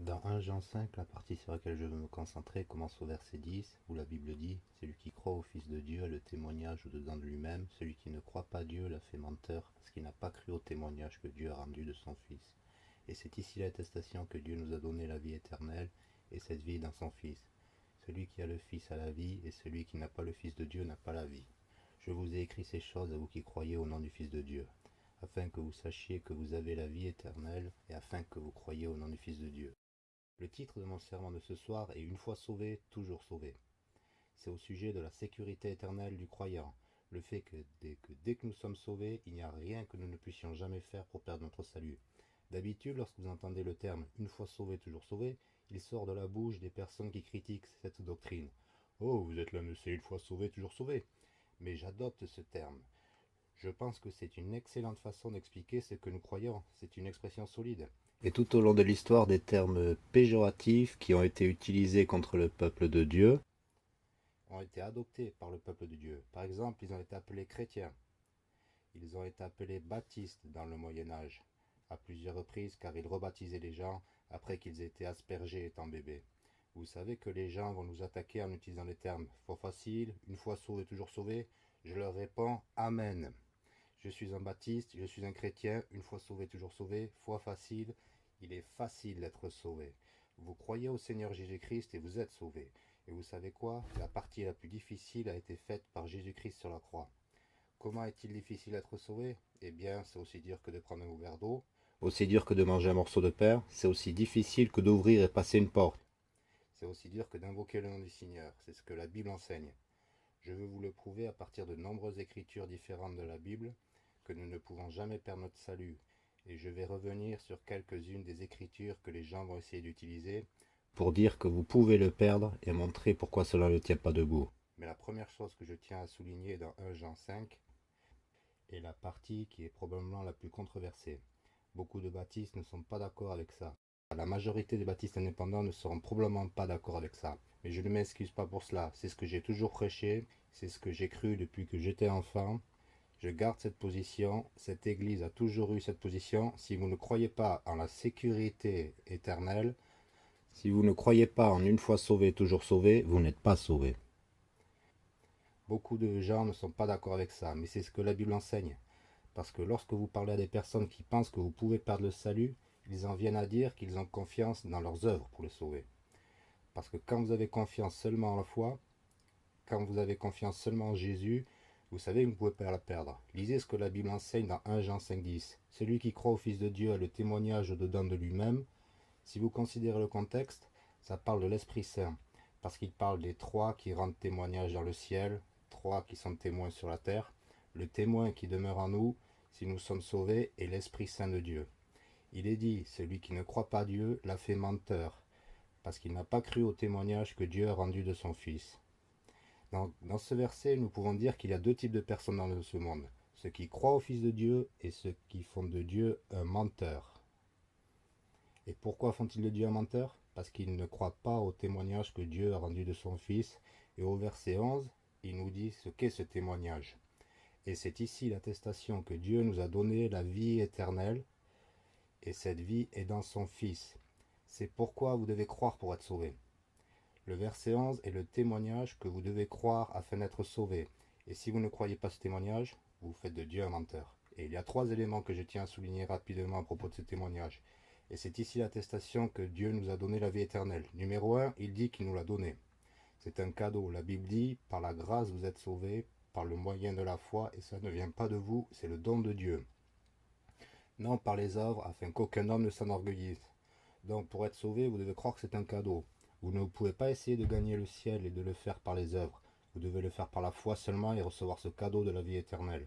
Dans 1 Jean 5, la partie sur laquelle je veux me concentrer commence au verset 10, où la Bible dit « Celui qui croit au Fils de Dieu a le témoignage au-dedans de lui-même. Celui qui ne croit pas Dieu l'a fait menteur, parce qu'il n'a pas cru au témoignage que Dieu a rendu de son Fils. Et c'est ici l'attestation que Dieu nous a donné la vie éternelle, et cette vie est dans son Fils. Celui qui a le Fils a la vie, et celui qui n'a pas le Fils de Dieu n'a pas la vie. Je vous ai écrit ces choses à vous qui croyez au nom du Fils de Dieu, afin que vous sachiez que vous avez la vie éternelle, et afin que vous croyiez au nom du Fils de Dieu. » Le titre de mon sermon de ce soir est « Une fois sauvé, toujours sauvé ». C'est au sujet de la sécurité éternelle du croyant, le fait que dès que nous sommes sauvés, il n'y a rien que nous ne puissions jamais faire pour perdre notre salut. D'habitude, lorsque vous entendez le terme « une fois sauvé, toujours sauvé », il sort de la bouche des personnes qui critiquent cette doctrine. « Oh, vous êtes là, monsieur, une fois sauvé, toujours sauvé ». Mais j'adopte ce terme. Je pense que c'est une excellente façon d'expliquer ce que nous croyons. C'est une expression solide. Et tout au long de l'histoire, des termes péjoratifs qui ont été utilisés contre le peuple de Dieu ont été adoptés par le peuple de Dieu. Par exemple, ils ont été appelés chrétiens. Ils ont été appelés baptistes dans le Moyen-Âge, à plusieurs reprises, car ils rebaptisaient les gens après qu'ils étaient aspergés étant bébés. Vous savez que les gens vont nous attaquer en utilisant les termes « foi facile »,« une fois sauvé, toujours sauvé ». Je leur réponds « Amen ». Je suis un baptiste, je suis un chrétien, une fois sauvé, toujours sauvé, foi facile, il est facile d'être sauvé. Vous croyez au Seigneur Jésus-Christ et vous êtes sauvé. Et vous savez quoi? La partie la plus difficile a été faite par Jésus-Christ sur la croix. Comment est-il difficile d'être sauvé? Eh bien, c'est aussi dur que de prendre un verre d'eau, aussi dur que de manger un morceau de pain, c'est aussi difficile que d'ouvrir et passer une porte. C'est aussi dur que d'invoquer le nom du Seigneur, c'est ce que la Bible enseigne. Je veux vous le prouver à partir de nombreuses écritures différentes de la Bible, que nous ne pouvons jamais perdre notre salut. Et je vais revenir sur quelques-unes des écritures que les gens vont essayer d'utiliser pour dire que vous pouvez le perdre et montrer pourquoi cela ne tient pas debout. Mais la première chose que je tiens à souligner dans 1 Jean 5 est la partie qui est probablement la plus controversée. Beaucoup de baptistes ne sont pas d'accord avec ça. La majorité des baptistes indépendants ne seront probablement pas d'accord avec ça. Mais je ne m'excuse pas pour cela. C'est ce que j'ai toujours prêché, c'est ce que j'ai cru depuis que j'étais enfant. Je garde cette position, cette Église a toujours eu cette position. Si vous ne croyez pas en la sécurité éternelle, si vous ne croyez pas en une fois sauvé, toujours sauvé, vous n'êtes pas sauvé. Beaucoup de gens ne sont pas d'accord avec ça, mais c'est ce que la Bible enseigne. Parce que lorsque vous parlez à des personnes qui pensent que vous pouvez perdre le salut, ils en viennent à dire qu'ils ont confiance dans leurs œuvres pour le sauver. Parce que quand vous avez confiance seulement en la foi, quand vous avez confiance seulement en Jésus, vous savez que vous ne pouvez pas la perdre. Lisez ce que la Bible enseigne dans 1 Jean 5,10. Celui qui croit au Fils de Dieu a le témoignage au-dedans de lui-même. Si vous considérez le contexte, ça parle de l'Esprit Saint. Parce qu'il parle des trois qui rendent témoignage dans le ciel, trois qui sont témoins sur la terre. Le témoin qui demeure en nous, si nous sommes sauvés, est l'Esprit Saint de Dieu. Il est dit, celui qui ne croit pas Dieu l'a fait menteur, parce qu'il n'a pas cru au témoignage que Dieu a rendu de son Fils. Dans ce verset, nous pouvons dire qu'il y a deux types de personnes dans ce monde. Ceux qui croient au Fils de Dieu et ceux qui font de Dieu un menteur. Et pourquoi font-ils de Dieu un menteur? Parce qu'ils ne croient pas au témoignage que Dieu a rendu de son Fils. Et au verset 11, il nous dit ce qu'est ce témoignage. Et c'est ici l'attestation que Dieu nous a donné la vie éternelle. Et cette vie est dans son Fils. C'est pourquoi vous devez croire pour être sauvé. Le verset 11 est le témoignage que vous devez croire afin d'être sauvé. Et si vous ne croyez pas ce témoignage, vous faites de Dieu un menteur. Et il y a trois éléments que je tiens à souligner rapidement à propos de ce témoignage. Et c'est ici l'attestation que Dieu nous a donné la vie éternelle. Numéro 1, il dit qu'il nous l'a donnée. C'est un cadeau. La Bible dit, par la grâce vous êtes sauvés, par le moyen de la foi, et ça ne vient pas de vous, c'est le don de Dieu. Non par les œuvres, afin qu'aucun homme ne s'enorgueillisse. Donc pour être sauvé, vous devez croire que c'est un cadeau. Vous ne pouvez pas essayer de gagner le ciel et de le faire par les œuvres. Vous devez le faire par la foi seulement et recevoir ce cadeau de la vie éternelle.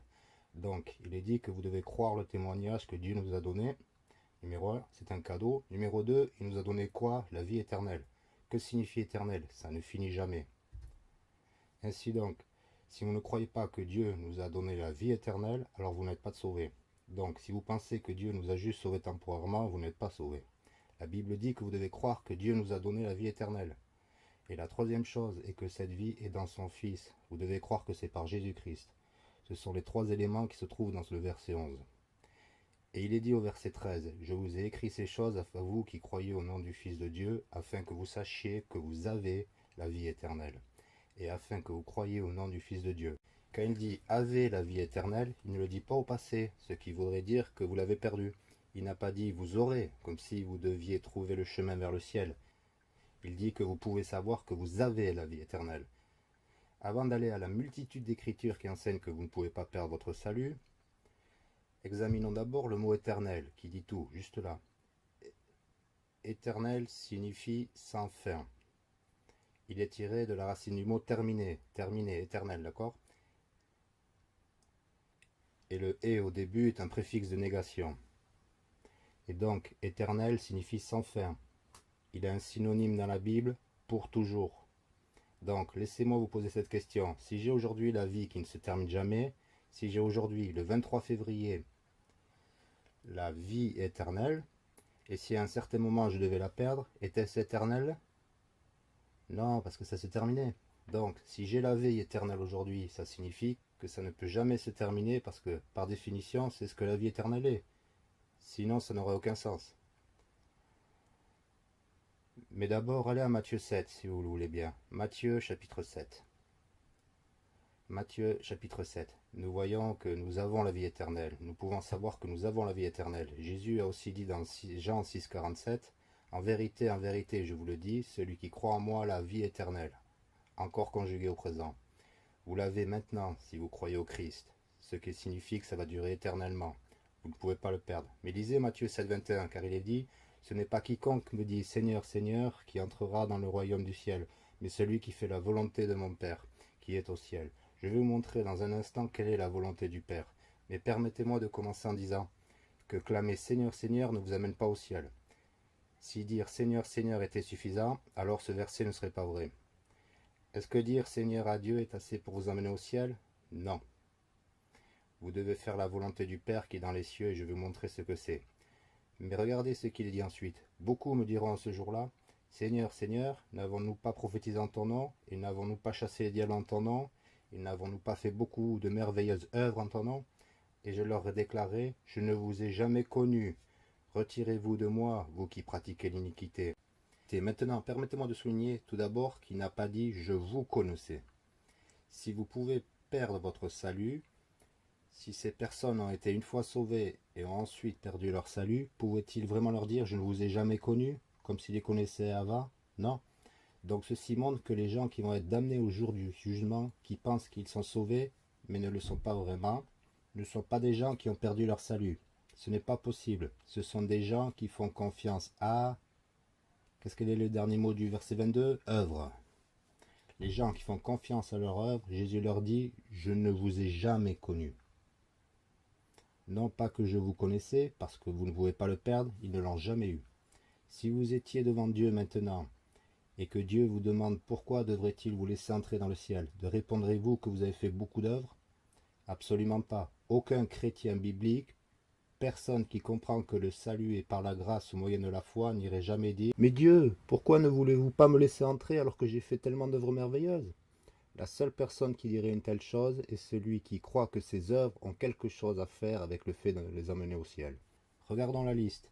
Donc, il est dit que vous devez croire le témoignage que Dieu nous a donné. Numéro 1, c'est un cadeau. Numéro 2, il nous a donné quoi? La vie éternelle. Que signifie éternel? Ça ne finit jamais. Ainsi donc, si vous ne croyez pas que Dieu nous a donné la vie éternelle, alors vous n'êtes pas sauvés. Donc, si vous pensez que Dieu nous a juste sauvés temporairement, vous n'êtes pas sauvés. La Bible dit que vous devez croire que Dieu nous a donné la vie éternelle. Et la troisième chose est que cette vie est dans son Fils. Vous devez croire que c'est par Jésus-Christ. Ce sont les trois éléments qui se trouvent dans le verset 11. Et il est dit au verset 13, « Je vous ai écrit ces choses à vous qui croyez au nom du Fils de Dieu, afin que vous sachiez que vous avez la vie éternelle. Et afin que vous croyiez au nom du Fils de Dieu. » Quand il dit « avez la vie éternelle », il ne le dit pas au passé, ce qui voudrait dire que vous l'avez perdu. Il n'a pas dit « vous aurez », comme si vous deviez trouver le chemin vers le ciel. Il dit que vous pouvez savoir que vous avez la vie éternelle. Avant d'aller à la multitude d'écritures qui enseignent que vous ne pouvez pas perdre votre salut, examinons d'abord le mot éternel, qui dit tout, juste là. Éternel signifie sans fin. Il est tiré de la racine du mot terminé, éternel, d'accord? Et le « et » au début est un préfixe de négation. Et donc, éternel signifie sans fin. Il est un synonyme dans la Bible pour toujours. Donc, laissez-moi vous poser cette question. Si j'ai aujourd'hui la vie qui ne se termine jamais, si j'ai aujourd'hui, le 23 février, la vie éternelle, et si à un certain moment je devais la perdre, était-ce éternel? Non, parce que ça s'est terminé. Donc, si j'ai la vie éternelle aujourd'hui, ça signifie que ça ne peut jamais se terminer parce que, par définition, c'est ce que la vie éternelle est. Sinon, ça n'aurait aucun sens. Mais d'abord, allez à Matthieu 7, si vous le voulez bien. Matthieu, chapitre 7. Matthieu, chapitre 7. Nous voyons que nous avons la vie éternelle. Nous pouvons savoir que nous avons la vie éternelle. Jésus a aussi dit dans Jean 6, 47, « En vérité, je vous le dis, celui qui croit en moi a la vie éternelle. » Encore conjugué au présent. Vous l'avez maintenant si vous croyez au Christ, ce qui signifie que ça va durer éternellement. Vous ne pouvez pas le perdre. Mais lisez Matthieu 7, 21, car il est dit, « Ce n'est pas quiconque me dit Seigneur, Seigneur, qui entrera dans le royaume du ciel, mais celui qui fait la volonté de mon Père, qui est au ciel. » Je vais vous montrer dans un instant quelle est la volonté du Père. Mais permettez-moi de commencer en disant que clamer Seigneur, Seigneur ne vous amène pas au ciel. Si dire Seigneur, Seigneur était suffisant, alors ce verset ne serait pas vrai. Est-ce que dire Seigneur à Dieu est assez pour vous emmener au ciel? Non. Vous devez faire la volonté du Père qui est dans les cieux et je vais vous montrer ce que c'est. Mais regardez ce qu'il dit ensuite. Beaucoup me diront ce jour-là, Seigneur, Seigneur, n'avons-nous pas prophétisé en ton nom, et n'avons-nous pas chassé les diables en ton nom, et n'avons-nous pas fait beaucoup de merveilleuses œuvres en ton nom? Et je leur ai déclaré, je ne vous ai jamais connu. Retirez-vous de moi, vous qui pratiquez l'iniquité. Et maintenant, permettez-moi de souligner tout d'abord qu'il n'a pas dit « je vous connaissais ». Si vous pouvez perdre votre salut, si ces personnes ont été une fois sauvées et ont ensuite perdu leur salut, pouvait-il vraiment leur dire « je ne vous ai jamais connu » comme s'ils les connaissaient avant? Non. Donc ceci montre que les gens qui vont être damnés au jour du jugement, qui pensent qu'ils sont sauvés, mais ne le sont pas vraiment, ne sont pas des gens qui ont perdu leur salut. Ce n'est pas possible. Ce sont des gens qui font confiance à... Qu'est-ce que est le dernier mot du verset 22? Œuvre. Les gens qui font confiance à leur œuvre, Jésus leur dit, je ne vous ai jamais connu. Non pas que je vous connaissais, parce que vous ne pouvez pas le perdre, ils ne l'ont jamais eu. Si vous étiez devant Dieu maintenant, et que Dieu vous demande pourquoi devrait-il vous laisser entrer dans le ciel, de répondrez-vous que vous avez fait beaucoup d'œuvres? Absolument pas. Aucun chrétien biblique, personne qui comprend que le salut est par la grâce au moyen de la foi, n'irait jamais dire « Mais Dieu, pourquoi ne voulez-vous pas me laisser entrer alors que j'ai fait tellement d'œuvres merveilleuses ?» La seule personne qui dirait une telle chose est celui qui croit que ses œuvres ont quelque chose à faire avec le fait de les emmener au ciel. Regardons la liste.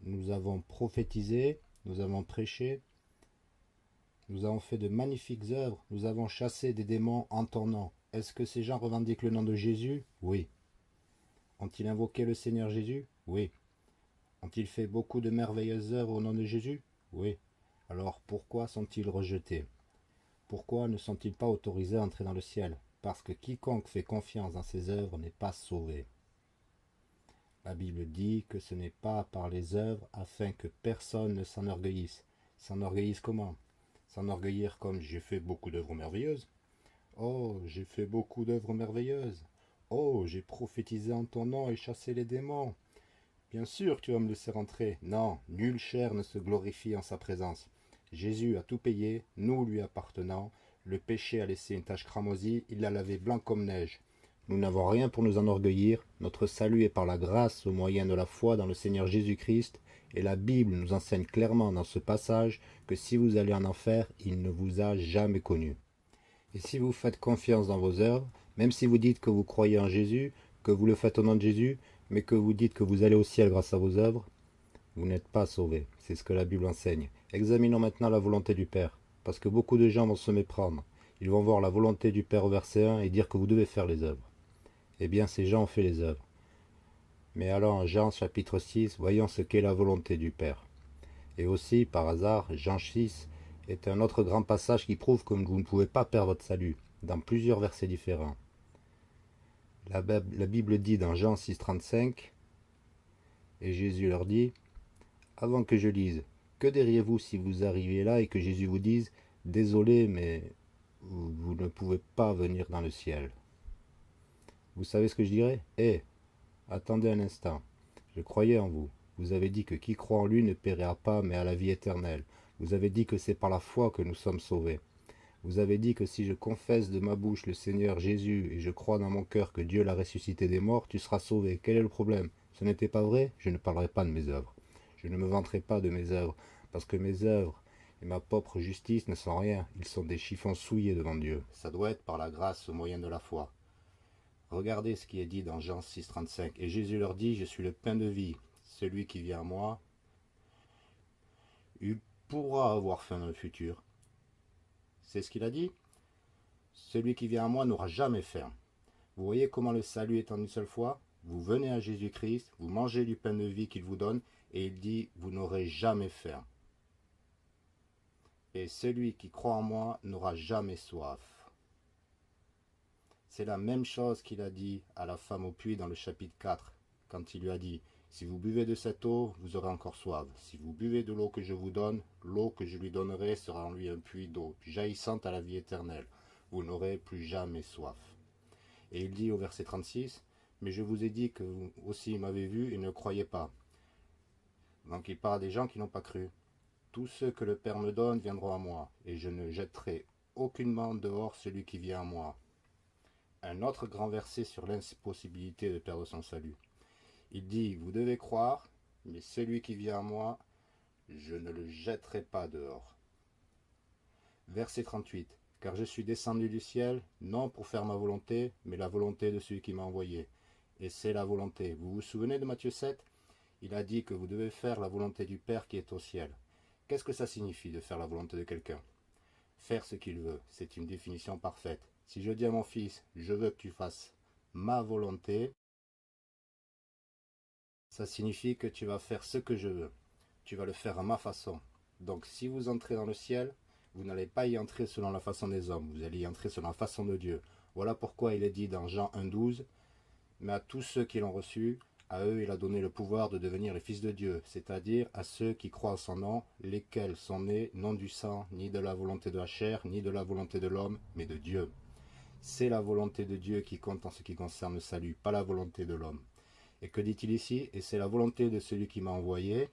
Nous avons prophétisé, nous avons prêché, nous avons fait de magnifiques œuvres, nous avons chassé des démons en ton nom. Est-ce que ces gens revendiquent le nom de Jésus? Oui. Ont-ils invoqué le Seigneur Jésus? Oui. Ont-ils fait beaucoup de merveilleuses œuvres au nom de Jésus? Oui. Alors pourquoi sont-ils rejetés? Pourquoi ne sont-ils pas autorisés à entrer dans le ciel? Parce que quiconque fait confiance dans ses œuvres n'est pas sauvé. La Bible dit que ce n'est pas par les œuvres afin que personne ne s'enorgueillisse. S'enorgueillisse comment? S'enorgueillir comme j'ai fait beaucoup d'œuvres merveilleuses. Oh, j'ai fait beaucoup d'œuvres merveilleuses. Oh, j'ai prophétisé en ton nom et chassé les démons. Bien sûr, tu vas me laisser rentrer. Non, nulle chair ne se glorifie en sa présence. Jésus a tout payé, nous lui appartenant. Le péché a laissé une tache cramoisie, il l'a lavé blanc comme neige. Nous n'avons rien pour nous enorgueillir. Notre salut est par la grâce au moyen de la foi dans le Seigneur Jésus-Christ. Et la Bible nous enseigne clairement dans ce passage que si vous allez en enfer, il ne vous a jamais connu. Et si vous faites confiance dans vos œuvres, même si vous dites que vous croyez en Jésus, que vous le faites au nom de Jésus, mais que vous dites que vous allez au ciel grâce à vos œuvres, vous n'êtes pas sauvés. C'est ce que la Bible enseigne. Examinons maintenant la volonté du Père, parce que beaucoup de gens vont se méprendre. Ils vont voir la volonté du Père au verset 1 et dire que vous devez faire les œuvres. Eh bien, ces gens ont fait les œuvres. Mais alors, en Jean chapitre 6, voyons ce qu'est la volonté du Père. Et aussi, par hasard, Jean 6 est un autre grand passage qui prouve que vous ne pouvez pas perdre votre salut, dans plusieurs versets différents. La Bible dit dans Jean 6, 35, et Jésus leur dit, avant que je lise, que diriez-vous si vous arriviez là et que Jésus vous dise, désolé, mais vous ne pouvez pas venir dans le ciel? Vous savez ce que je dirais? Attendez un instant. Je croyais en vous. Vous avez dit que qui croit en lui ne périra pas, mais a la vie éternelle. Vous avez dit que c'est par la foi que nous sommes sauvés. Vous avez dit que si je confesse de ma bouche le Seigneur Jésus et je crois dans mon cœur que Dieu l'a ressuscité des morts, tu seras sauvé. Quel est le problème? Ce n'était pas vrai? Je ne parlerai pas de mes œuvres. Je ne me vanterai pas de mes œuvres, parce que mes œuvres et ma propre justice ne sont rien. Ils sont des chiffons souillés devant Dieu. Ça doit être par la grâce au moyen de la foi. Regardez ce qui est dit dans Jean 6, 35. Et Jésus leur dit, je suis le pain de vie. Celui qui vient à moi, il pourra avoir faim dans le futur. C'est ce qu'il a dit. Celui qui vient à moi n'aura jamais faim. Vous voyez comment le salut est en une seule fois? Vous venez à Jésus-Christ, vous mangez du pain de vie qu'il vous donne, et il dit, vous n'aurez jamais faim. Et celui qui croit en moi n'aura jamais soif. C'est la même chose qu'il a dit à la femme au puits dans le chapitre 4, quand il lui a dit, si vous buvez de cette eau, vous aurez encore soif. Si vous buvez de l'eau que je vous donne, l'eau que je lui donnerai sera en lui un puits d'eau, jaillissante à la vie éternelle. Vous n'aurez plus jamais soif. Et il dit au verset 36, mais je vous ai dit que vous aussi m'avez vu et ne croyez pas. Donc il parle des gens qui n'ont pas cru. Tous ceux que le Père me donne viendront à moi, et je ne jetterai aucunement dehors celui qui vient à moi. Un autre grand verset sur l'impossibilité de perdre son salut. Il dit, vous devez croire, mais celui qui vient à moi, je ne le jetterai pas dehors. Verset 38. Car je suis descendu du ciel, non pour faire ma volonté, mais la volonté de celui qui m'a envoyé. Et c'est la volonté. Vous vous souvenez de Matthieu 7? Il a dit que vous devez faire la volonté du Père qui est au ciel. Qu'est-ce que ça signifie de faire la volonté de quelqu'un? Faire ce qu'il veut, c'est une définition parfaite. Si je dis à mon fils, je veux que tu fasses ma volonté, ça signifie que tu vas faire ce que je veux. Tu vas le faire à ma façon. Donc si vous entrez dans le ciel, vous n'allez pas y entrer selon la façon des hommes, vous allez y entrer selon la façon de Dieu. Voilà pourquoi il est dit dans Jean 1,12, mais à tous ceux qui l'ont reçu, à eux il a donné le pouvoir de devenir les fils de Dieu, c'est-à-dire à ceux qui croient en son nom, lesquels sont nés non du sang, ni de la volonté de la chair, ni de la volonté de l'homme, mais de Dieu. C'est la volonté de Dieu qui compte en ce qui concerne le salut, pas la volonté de l'homme. Et que dit-il ici? Et c'est la volonté de celui qui m'a envoyé,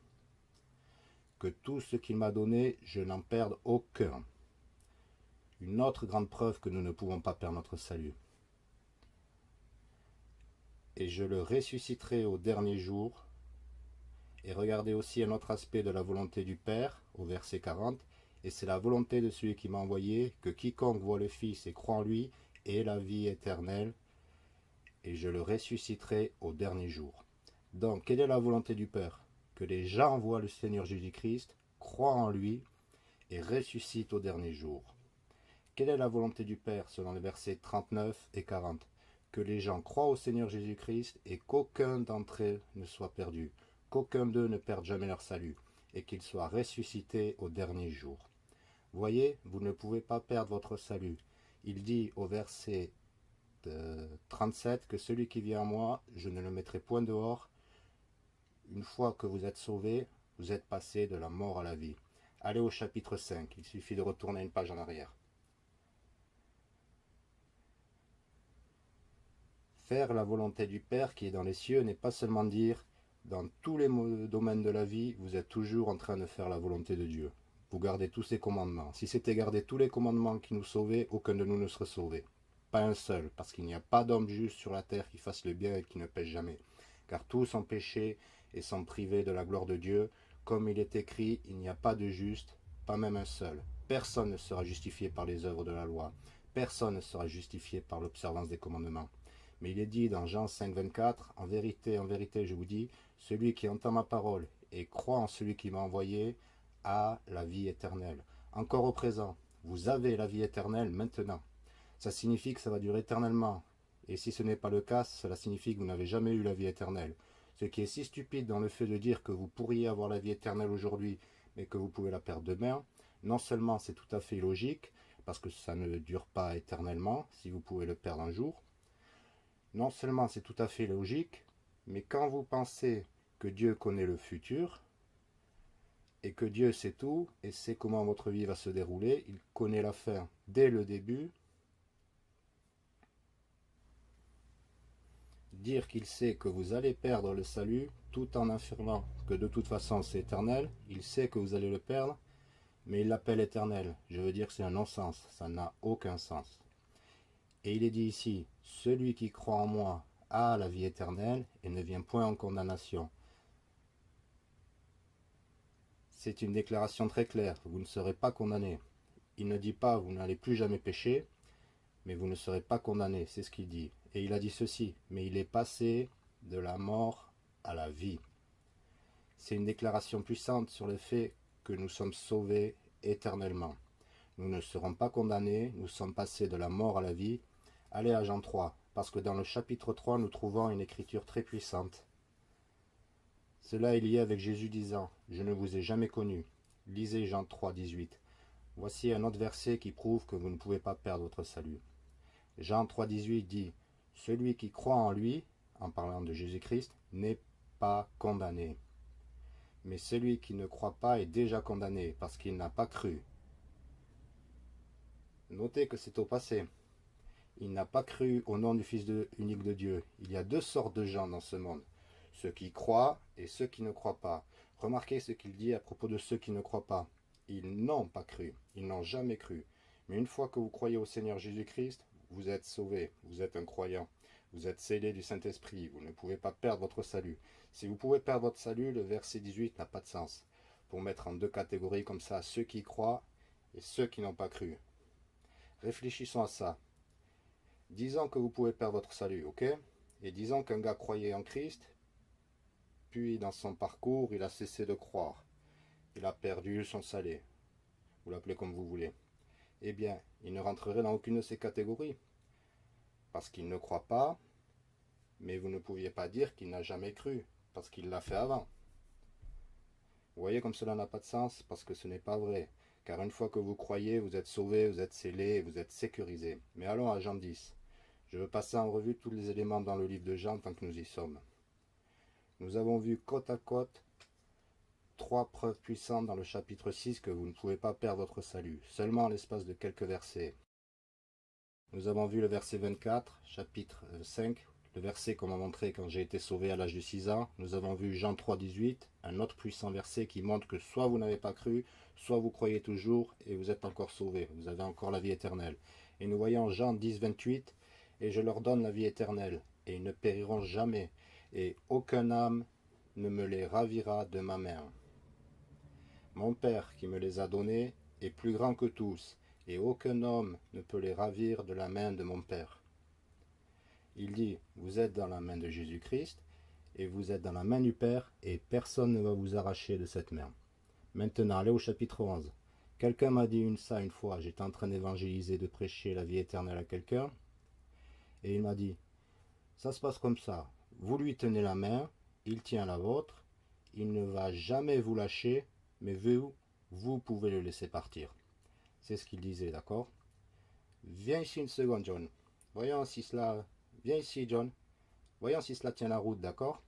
que tout ce qu'il m'a donné, je n'en perde aucun. Une autre grande preuve que nous ne pouvons pas perdre notre salut. Et je le ressusciterai au dernier jour. Et regardez aussi un autre aspect de la volonté du Père, au verset 40. Et c'est la volonté de celui qui m'a envoyé, que quiconque voit le Fils et croit en lui ait la vie éternelle. Et je le ressusciterai au dernier jour. Donc, quelle est la volonté du Père? Que les gens voient le Seigneur Jésus-Christ, croient en lui et ressuscitent au dernier jour. Quelle est la volonté du Père selon les versets 39 et 40? Que les gens croient au Seigneur Jésus-Christ et qu'aucun d'entre eux ne soit perdu, qu'aucun d'eux ne perde jamais leur salut et qu'ils soient ressuscités au dernier jour. Voyez, vous ne pouvez pas perdre votre salut. Il dit au verset 37 que celui qui vient à moi, je ne le mettrai point dehors. Une fois que vous êtes sauvés, vous êtes passé de la mort à la vie. Allez au chapitre 5, il suffit de retourner une page en arrière. Faire la volonté du Père qui est dans les cieux n'est pas seulement dire, dans tous les domaines de la vie, vous êtes toujours en train de faire la volonté de Dieu. Vous gardez tous ses commandements. Si c'était garder tous les commandements qui nous sauvaient, aucun de nous ne serait sauvé. Pas un seul, parce qu'il n'y a pas d'homme juste sur la terre qui fasse le bien et qui ne pêche jamais. Car tous ont péché et sont privés de la gloire de Dieu. Comme il est écrit, il n'y a pas de juste, pas même un seul. Personne ne sera justifié par les œuvres de la loi. Personne ne sera justifié par l'observance des commandements. Mais il est dit dans Jean 5, 24, en vérité, je vous dis, celui qui entend ma parole et croit en celui qui m'a envoyé a la vie éternelle. Encore au présent, vous avez la vie éternelle maintenant. Ça signifie que ça va durer éternellement. Et si ce n'est pas le cas, cela signifie que vous n'avez jamais eu la vie éternelle. Ce qui est si stupide dans le fait de dire que vous pourriez avoir la vie éternelle aujourd'hui, mais que vous pouvez la perdre demain, non seulement c'est tout à fait logique, parce que ça ne dure pas éternellement, si vous pouvez le perdre un jour, non seulement c'est tout à fait logique, mais quand vous pensez que Dieu connaît le futur, et que Dieu sait tout, et sait comment votre vie va se dérouler, il connaît la fin dès le début, dire qu'il sait que vous allez perdre le salut, tout en affirmant que de toute façon c'est éternel, il sait que vous allez le perdre, mais il l'appelle éternel. Je veux dire que c'est un non-sens, ça n'a aucun sens. Et il est dit ici, celui qui croit en moi a la vie éternelle et ne vient point en condamnation. C'est une déclaration très claire, vous ne serez pas condamné. Il ne dit pas vous n'allez plus jamais pécher, mais vous ne serez pas condamné, c'est ce qu'il dit. Et il a dit ceci, mais il est passé de la mort à la vie. C'est une déclaration puissante sur le fait que nous sommes sauvés éternellement. Nous ne serons pas condamnés, nous sommes passés de la mort à la vie. Allez à Jean 3, parce que dans le chapitre 3, nous trouvons une écriture très puissante. Cela est lié avec Jésus disant, je ne vous ai jamais connu. Lisez Jean 3, 18. Voici un autre verset qui prouve que vous ne pouvez pas perdre votre salut. Jean 3, 18 dit, celui qui croit en lui, en parlant de Jésus-Christ, n'est pas condamné. Mais celui qui ne croit pas est déjà condamné, parce qu'il n'a pas cru. Notez que c'est au passé. Il n'a pas cru au nom du Fils unique de Dieu. Il y a deux sortes de gens dans ce monde. Ceux qui croient et ceux qui ne croient pas. Remarquez ce qu'il dit à propos de ceux qui ne croient pas. Ils n'ont pas cru. Ils n'ont jamais cru. Mais une fois que vous croyez au Seigneur Jésus-Christ, vous êtes sauvé. Vous êtes un croyant. Vous êtes scellé du Saint-Esprit. Vous ne pouvez pas perdre votre salut. Si vous pouvez perdre votre salut, le verset 18 n'a pas de sens. Pour mettre en deux catégories comme ça, ceux qui croient et ceux qui n'ont pas cru. Réfléchissons à ça. Disons que vous pouvez perdre votre salut, ok? Et disons qu'un gars croyait en Christ, puis dans son parcours, il a cessé de croire. Il a perdu son salut. Vous l'appelez comme vous voulez. Eh bien, il ne rentrerait dans aucune de ces catégories. Parce qu'il ne croit pas, mais vous ne pouviez pas dire qu'il n'a jamais cru, parce qu'il l'a fait avant. Vous voyez comme cela n'a pas de sens, parce que ce n'est pas vrai. Car une fois que vous croyez, vous êtes sauvé, vous êtes scellé, vous êtes sécurisé. Mais allons à Jean 10. Je veux passer en revue tous les éléments dans le livre de Jean tant que nous y sommes. Nous avons vu côte à côte trois preuves puissantes dans le chapitre 6 que vous ne pouvez pas perdre votre salut, seulement en l'espace de quelques versets. Nous avons vu le verset 24, chapitre 5, le verset qu'on m'a montré quand j'ai été sauvé à l'âge de 6 ans. Nous avons vu Jean 3, 18, un autre puissant verset qui montre que soit vous n'avez pas cru, soit vous croyez toujours et vous êtes encore sauvé, vous avez encore la vie éternelle. Et nous voyons Jean 10, 28, et je leur donne la vie éternelle, et ils ne périront jamais, et aucun âme ne me les ravira de ma main. Mon Père qui me les a donnés est plus grand que tous, et aucun homme ne peut les ravir de la main de mon Père. Il dit, vous êtes dans la main de Jésus-Christ, et vous êtes dans la main du Père, et personne ne va vous arracher de cette main. Maintenant, allez au chapitre 11. Quelqu'un m'a dit ça une fois, j'étais en train d'évangéliser, de prêcher la vie éternelle à quelqu'un, et il m'a dit, ça se passe comme ça, vous lui tenez la main, il tient la vôtre, il ne va jamais vous lâcher, mais vous pouvez le laisser partir. C'est ce qu'il disait, d'accord? Viens ici une seconde, John. Voyons si cela... Viens ici, John. Voyons si cela tient la route, d'accord?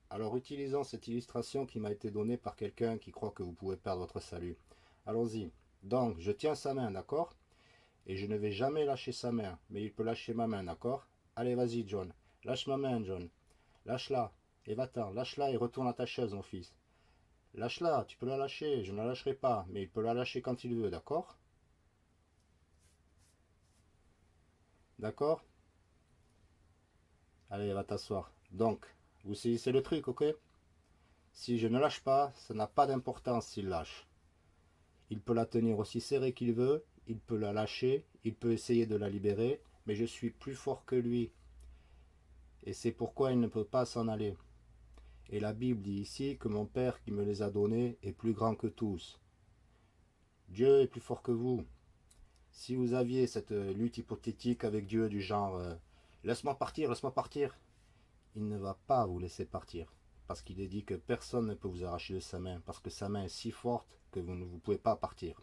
Alors utilisons cette illustration qui m'a été donnée par quelqu'un qui croit que vous pouvez perdre votre salut. Allons-y. Donc, je tiens sa main, d'accord? Et je ne vais jamais lâcher sa main, mais il peut lâcher ma main, d'accord? Allez, vas-y, John. Lâche ma main, John. Lâche-la. Et va-t'en. Lâche-la et retourne à ta chaise, mon fils. Lâche-la, tu peux la lâcher. Je ne la lâcherai pas, mais il peut la lâcher quand il veut, d'accord? D'accord? Allez, va t'asseoir. Donc, vous saisissez le truc, ok? Si je ne lâche pas, ça n'a pas d'importance s'il lâche. Il peut la tenir aussi serrée qu'il veut, il peut la lâcher, il peut essayer de la libérer, mais je suis plus fort que lui. et c'est pourquoi il ne peut pas s'en aller. Et la Bible dit ici que mon Père qui me les a donnés est plus grand que tous. Dieu est plus fort que vous. Si vous aviez cette lutte hypothétique avec Dieu du genre laisse-moi partir, il ne va pas vous laisser partir. Parce qu'il est dit que personne ne peut vous arracher de sa main, parce que sa main est si forte que vous ne pouvez pas partir.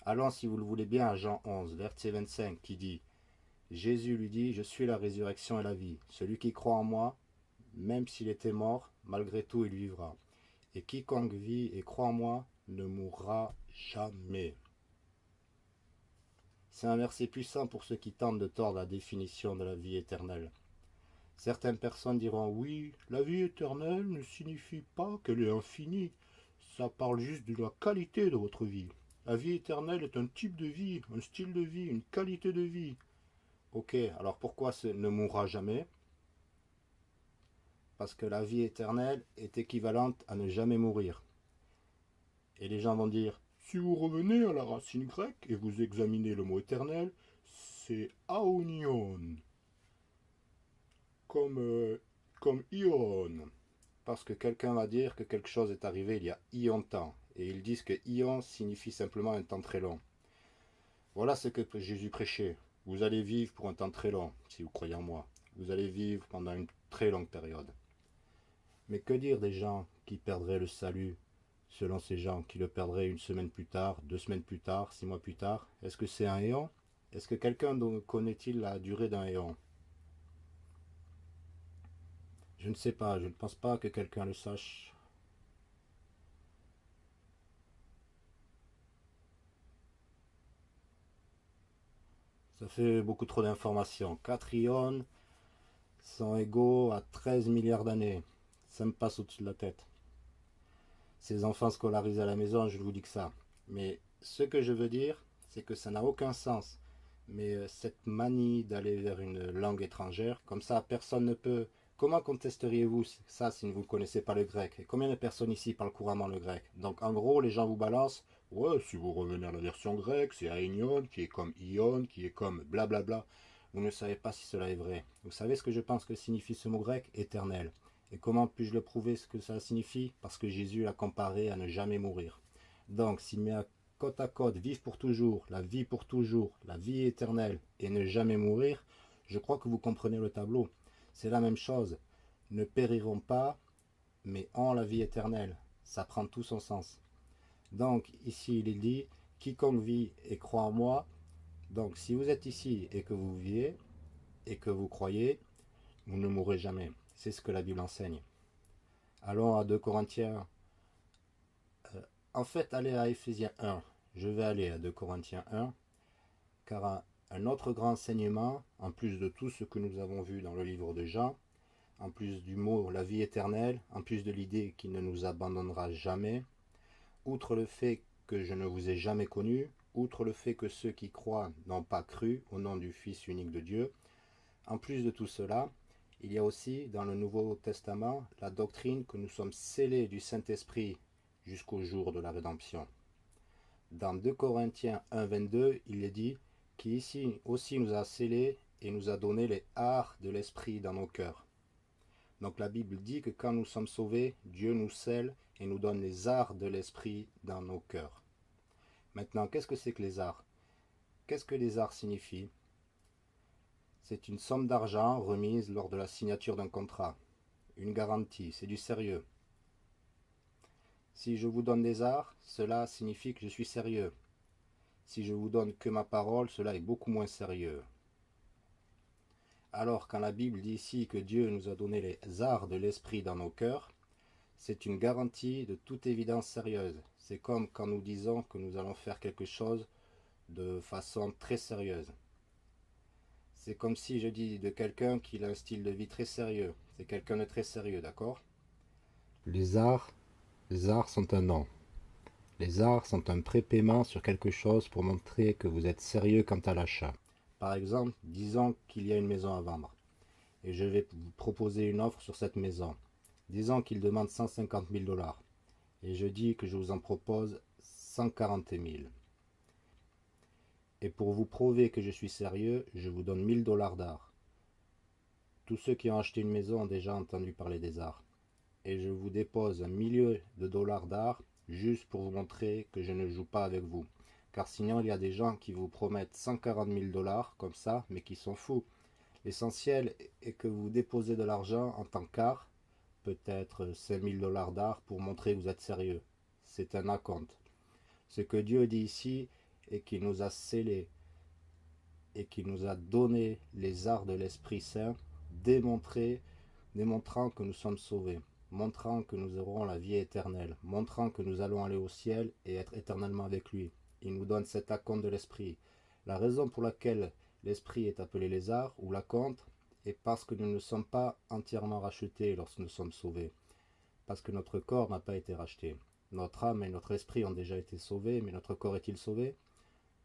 Allons, si vous le voulez bien, à Jean 11, verset 25, qui dit Jésus lui dit, je suis la résurrection et la vie. Celui qui croit en moi, même s'il était mort, malgré tout il vivra. Et quiconque vit et croit en moi ne mourra jamais. C'est un verset puissant pour ceux qui tentent de tordre la définition de la vie éternelle. Certaines personnes diront oui, la vie éternelle ne signifie pas qu'elle est infinie. Ça parle juste de la qualité de votre vie. La vie éternelle est un type de vie, un style de vie, une qualité de vie. Ok, alors pourquoi ne mourra jamais? Parce que la vie éternelle est équivalente à ne jamais mourir. Et les gens vont dire, si vous revenez à la racine grecque et vous examinez le mot éternel, c'est aonion, comme ion. Parce que quelqu'un va dire que quelque chose est arrivé il y a ion temps. Et ils disent que ion signifie simplement un temps très long. Voilà ce que Jésus prêchait. Vous allez vivre pour un temps très long, si vous croyez en moi. Vous allez vivre pendant une très longue période. Mais que dire des gens qui perdraient le salut, selon ces gens, qui le perdraient une semaine plus tard, 2 semaines plus tard, 6 mois plus tard? Est-ce que c'est un éon? Est-ce que quelqu'un connaît-il la durée d'un éon? Je ne sais pas, je ne pense pas que quelqu'un le sache. Ça fait beaucoup trop d'informations. 4 ions sont égaux à 13 milliards d'années. Ça me passe au-dessus de la tête. Ces enfants scolarisés à la maison, je vous dis que ça. Mais ce que je veux dire, c'est que ça n'a aucun sens. Mais cette manie d'aller vers une langue étrangère, comme ça, personne ne peut... Comment contesteriez-vous ça si vous ne connaissez pas le grec? Et combien de personnes ici parlent couramment le grec? Donc en gros, les gens vous balancent, ouais, si vous revenez à la version grecque, c'est aïnion, qui est comme ion, qui est comme blablabla. Vous ne savez pas si cela est vrai. Vous savez ce que je pense que signifie ce mot grec? Éternel. Et comment puis-je le prouver ce que ça signifie? Parce que Jésus l'a comparé à ne jamais mourir. Donc s'il met côte à côte, vivre pour toujours, la vie éternelle et ne jamais mourir, je crois que vous comprenez le tableau. C'est la même chose. Ne périront pas, mais ont la vie éternelle. Ça prend tout son sens. Donc ici il est dit, quiconque vit et croit en moi. Donc si vous êtes ici et que vous vivez et que vous croyez, vous ne mourrez jamais. C'est ce que la Bible enseigne. Allons à 2 Corinthiens. En fait, allez à Éphésiens 1. Je vais aller à 2 Corinthiens 1, car un autre grand enseignement, en plus de tout ce que nous avons vu dans le livre de Jean, en plus du mot la vie éternelle, en plus de l'idée qu'il ne nous abandonnera jamais, outre le fait que je ne vous ai jamais connu, outre le fait que ceux qui croient n'ont pas cru au nom du Fils unique de Dieu, en plus de tout cela, il y a aussi dans le Nouveau Testament la doctrine que nous sommes scellés du Saint-Esprit jusqu'au jour de la rédemption. Dans 2 Corinthiens 1, 22, il est dit qui ici aussi nous a scellés et nous a donné les arts de l'Esprit dans nos cœurs. Donc la Bible dit que quand nous sommes sauvés, Dieu nous scelle et nous donne les arts de l'Esprit dans nos cœurs. Maintenant, qu'est-ce que c'est que les arts? Qu'est-ce que les arts signifient? C'est une somme d'argent remise lors de la signature d'un contrat. Une garantie, c'est du sérieux. Si je vous donne des arts, cela signifie que je suis sérieux. Si je vous donne que ma parole, cela est beaucoup moins sérieux. Alors quand la Bible dit ici que Dieu nous a donné les arts de l'esprit dans nos cœurs, c'est une garantie de toute évidence sérieuse. C'est comme quand nous disons que nous allons faire quelque chose de façon très sérieuse. C'est comme si je dis de quelqu'un qu'il a un style de vie très sérieux. C'est quelqu'un de très sérieux, d'accord? Les arts sont un nom. Les arts sont un prépaiement sur quelque chose pour montrer que vous êtes sérieux quant à l'achat. Par exemple, disons qu'il y a une maison à vendre et je vais vous proposer une offre sur cette maison. Disons qu'il demande 150 000 $ et je dis que je vous en propose 140 000. Et pour vous prouver que je suis sérieux, je vous donne 1 000 $ d'art. Tous ceux qui ont acheté une maison ont déjà entendu parler des arts. Et je vous dépose 1 million de dollars d'art juste pour vous montrer que je ne joue pas avec vous. Car sinon, il y a des gens qui vous promettent 140 000 dollars comme ça, mais qui sont fous. L'essentiel est que vous déposez de l'argent en tant qu'art, peut-être 5 000 dollars d'art pour montrer que vous êtes sérieux. C'est un acompte. Ce que Dieu dit ici est qu'il nous a scellés et qu'il nous a donné les arts de l'Esprit Saint, démontrant que nous sommes sauvés, montrant que nous aurons la vie éternelle, montrant que nous allons aller au ciel et être éternellement avec lui. Il nous donne cet acompte de l'Esprit. La raison pour laquelle l'Esprit est appelé les arts ou l'acompte est parce que nous ne sommes pas entièrement rachetés lorsque nous sommes sauvés, parce que notre corps n'a pas été racheté. Notre âme et notre esprit ont déjà été sauvés, mais notre corps est-il sauvé?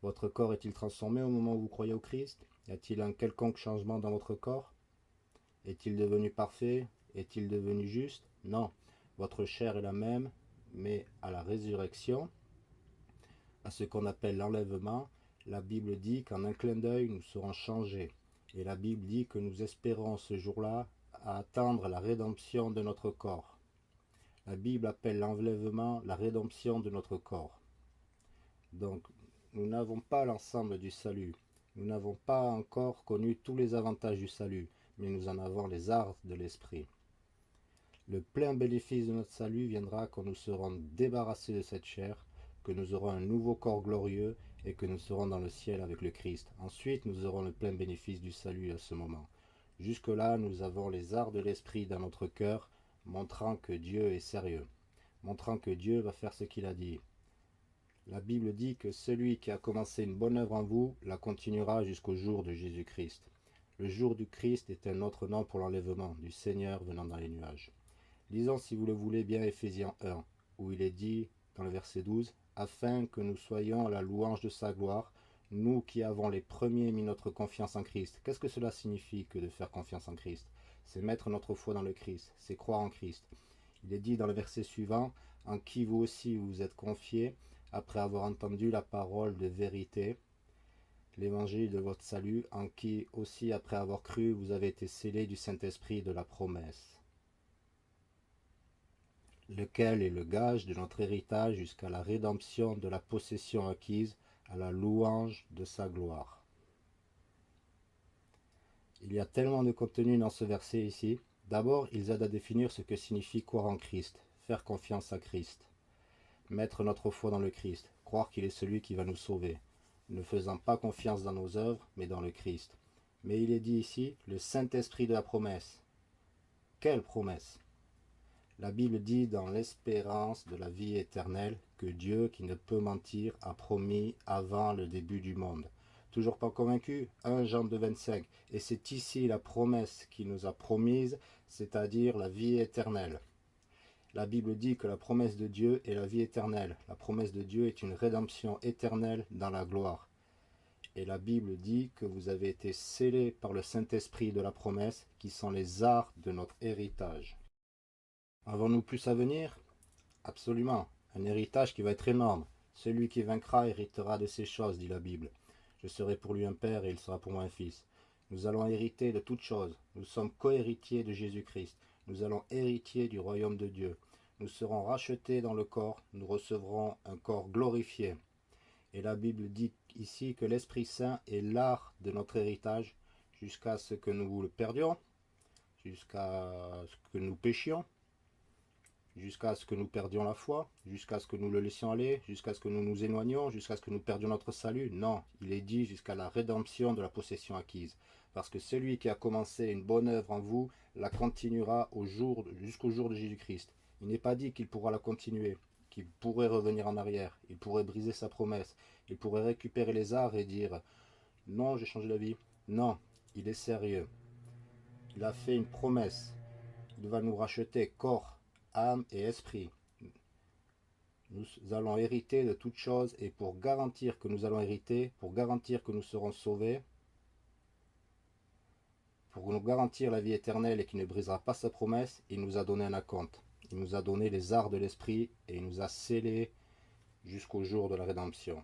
Votre corps est-il transformé au moment où vous croyez au Christ? Y a-t-il un quelconque changement dans votre corps? Est-il devenu parfait? Est-il devenu juste? Non. Votre chair est la même, mais à la résurrection, à ce qu'on appelle l'enlèvement, la Bible dit qu'en un clin d'œil, nous serons changés. Et la Bible dit que nous espérons ce jour-là à attendre la rédemption de notre corps. La Bible appelle l'enlèvement la rédemption de notre corps. Donc, nous n'avons pas l'ensemble du salut. Nous n'avons pas encore connu tous les avantages du salut, mais nous en avons les arts de l'esprit. Le plein bénéfice de notre salut viendra quand nous serons débarrassés de cette chair, que nous aurons un nouveau corps glorieux et que nous serons dans le ciel avec le Christ. Ensuite, nous aurons le plein bénéfice du salut à ce moment. Jusque-là, nous avons les arts de l'esprit dans notre cœur, montrant que Dieu est sérieux, montrant que Dieu va faire ce qu'il a dit. La Bible dit que celui qui a commencé une bonne œuvre en vous la continuera jusqu'au jour de Jésus-Christ. Le jour du Christ est un autre nom pour l'enlèvement du Seigneur venant dans les nuages. Lisons si vous le voulez bien Éphésiens 1, où il est dit dans le verset 12, « Afin que nous soyons à la louange de sa gloire, nous qui avons les premiers mis notre confiance en Christ. » Qu'est-ce que cela signifie que de faire confiance en Christ? C'est mettre notre foi dans le Christ, c'est croire en Christ. Il est dit dans le verset suivant, « En qui vous aussi vous êtes confiés, après avoir entendu la parole de vérité, l'évangile de votre salut, en qui aussi après avoir cru, vous avez été scellés du Saint-Esprit de la promesse, lequel est le gage de notre héritage jusqu'à la rédemption de la possession acquise à la louange de sa gloire. » Il y a tellement de contenu dans ce verset ici. D'abord, ils aident à définir ce que signifie croire en Christ, faire confiance à Christ, mettre notre foi dans le Christ, croire qu'il est celui qui va nous sauver, ne faisant pas confiance dans nos œuvres, mais dans le Christ. Mais il est dit ici, le Saint-Esprit de la promesse. Quelle promesse? La Bible dit dans l'espérance de la vie éternelle que Dieu, qui ne peut mentir, a promis avant le début du monde. Toujours pas convaincu? 1 Jean 2, 25. Et c'est ici la promesse qu'il nous a promise, c'est-à-dire la vie éternelle. La Bible dit que la promesse de Dieu est la vie éternelle. La promesse de Dieu est une rédemption éternelle dans la gloire. Et la Bible dit que vous avez été scellés par le Saint-Esprit de la promesse, qui sont les arts de notre héritage. Avons-nous plus à venir? Absolument. Un héritage qui va être énorme. Celui qui vaincra héritera de ces choses, dit la Bible. Je serai pour lui un père et il sera pour moi un fils. Nous allons hériter de toutes choses. Nous sommes co-héritiers de Jésus-Christ. Nous allons héritiers du royaume de Dieu. Nous serons rachetés dans le corps. Nous recevrons un corps glorifié. Et la Bible dit ici que l'Esprit Saint est l'art de notre héritage jusqu'à ce que nous le perdions, jusqu'à ce que nous péchions, jusqu'à ce que nous perdions la foi, jusqu'à ce que nous le laissions aller, jusqu'à ce que nous nous éloignions, jusqu'à ce que nous perdions notre salut. Non, il est dit jusqu'à la rédemption de la possession acquise. Parce que celui qui a commencé une bonne œuvre en vous la continuera jusqu'au jour de Jésus-Christ. Il n'est pas dit qu'il pourra la continuer, qu'il pourrait revenir en arrière, il pourrait briser sa promesse, il pourrait récupérer les arts et dire « Non, j'ai changé d'avis ». Non, il est sérieux. Il a fait une promesse. Il va nous racheter corps, âme et esprit. Nous allons hériter de toutes choses, et pour garantir que nous allons hériter, pour garantir que nous serons sauvés, pour nous garantir la vie éternelle et qu'il ne brisera pas sa promesse, il nous a donné un acompte. Il nous a donné les arts de l'esprit et il nous a scellés jusqu'au jour de la rédemption.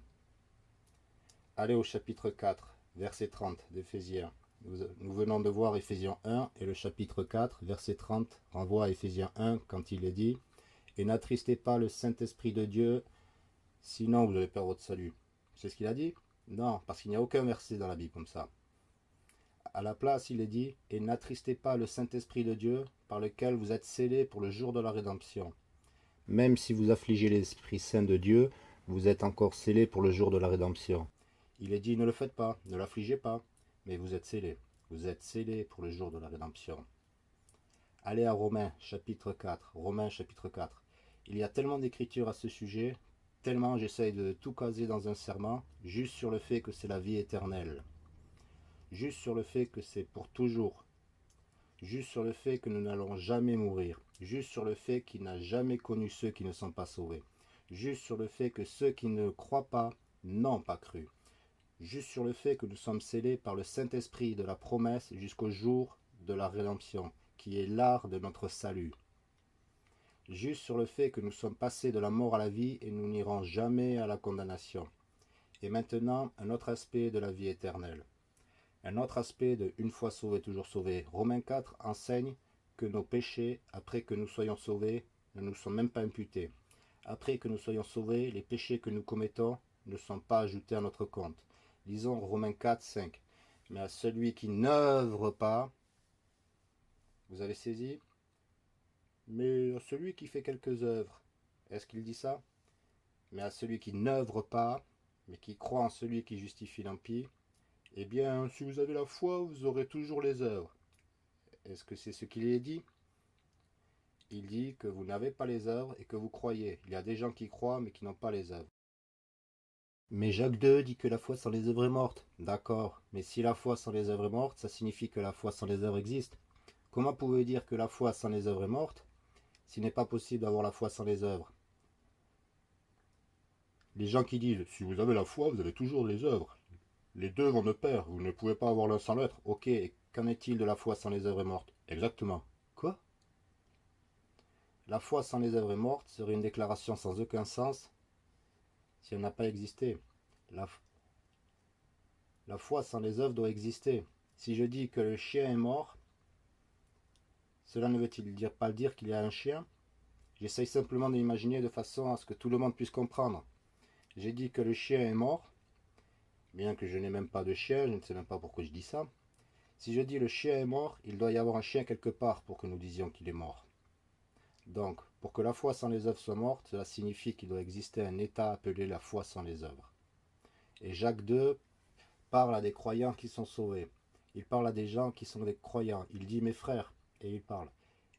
Allez au chapitre 4, verset 30 d'Éphésiens. Nous venons de voir Éphésiens 1 et le chapitre 4, verset 30, renvoie à Éphésiens 1 quand il est dit « Et n'attristez pas le Saint-Esprit de Dieu, sinon vous allez perdre votre salut. » C'est ce qu'il a dit? Non, parce qu'il n'y a aucun verset dans la Bible comme ça. À la place, il est dit « Et n'attristez pas le Saint-Esprit de Dieu, par lequel vous êtes scellés pour le jour de la rédemption. » Même si vous affligez l'Esprit Saint de Dieu, vous êtes encore scellés pour le jour de la rédemption. Il est dit « Ne le faites pas, ne l'affligez pas, mais vous êtes scellés. Vous êtes scellés pour le jour de la rédemption. » Allez à Romains chapitre 4. Romains chapitre 4. Il y a tellement d'écritures à ce sujet, tellement j'essaye de tout caser dans un serment, juste sur le fait que c'est la vie éternelle. Juste sur le fait que c'est pour toujours. Juste sur le fait que nous n'allons jamais mourir. Juste sur le fait qu'il n'a jamais connu ceux qui ne sont pas sauvés. Juste sur le fait que ceux qui ne croient pas n'ont pas cru. Juste sur le fait que nous sommes scellés par le Saint-Esprit de la promesse jusqu'au jour de la rédemption, qui est l'art de notre salut. Juste sur le fait que nous sommes passés de la mort à la vie et nous n'irons jamais à la condamnation. Et maintenant, un autre aspect de la vie éternelle. Un autre aspect de une fois sauvé, toujours sauvé. Romains 4 enseigne que nos péchés, après que nous soyons sauvés, ne nous sont même pas imputés. Après que nous soyons sauvés, les péchés que nous commettons ne sont pas ajoutés à notre compte. Lisons Romains 4, 5. Mais à celui qui n'œuvre pas, vous avez saisi? Mais à celui qui fait quelques œuvres, est-ce qu'il dit ça? Mais à celui qui n'œuvre pas, mais qui croit en celui qui justifie l'impie, eh bien, si vous avez la foi, vous aurez toujours les œuvres. Est-ce que c'est ce qu'il est dit? Il dit que vous n'avez pas les œuvres et que vous croyez. Il y a des gens qui croient mais qui n'ont pas les œuvres. Mais Jacques 2 dit que la foi sans les œuvres est morte. D'accord, mais si la foi sans les œuvres est morte, ça signifie que la foi sans les œuvres existe. Comment pouvez-vous dire que la foi sans les œuvres est morte s'il n'est pas possible d'avoir la foi sans les œuvres? Les gens qui disent « si vous avez la foi, vous avez toujours les œuvres ». Les deux vont de pair, vous ne pouvez pas avoir l'un sans l'autre. Ok, et qu'en est-il de la foi sans les œuvres est morte? Exactement. Quoi? La foi sans les œuvres est morte serait une déclaration sans aucun sens si elle n'a pas existé. La foi sans les œuvres doit exister. Si je dis que le chien est mort, cela ne veut-il pas dire qu'il y a un chien? J'essaye simplement d'imaginer de façon à ce que tout le monde puisse comprendre. J'ai dit que le chien est mort, bien que je n'ai même pas de chien, je ne sais même pas pourquoi je dis ça. Si je dis le chien est mort, il doit y avoir un chien quelque part pour que nous disions qu'il est mort. Donc, pour que la foi sans les œuvres soit morte, cela signifie qu'il doit exister un état appelé la foi sans les œuvres. Et Jacques 2 parle à des croyants qui sont sauvés. Il parle à des gens qui sont des croyants. Il dit mes frères, et il parle.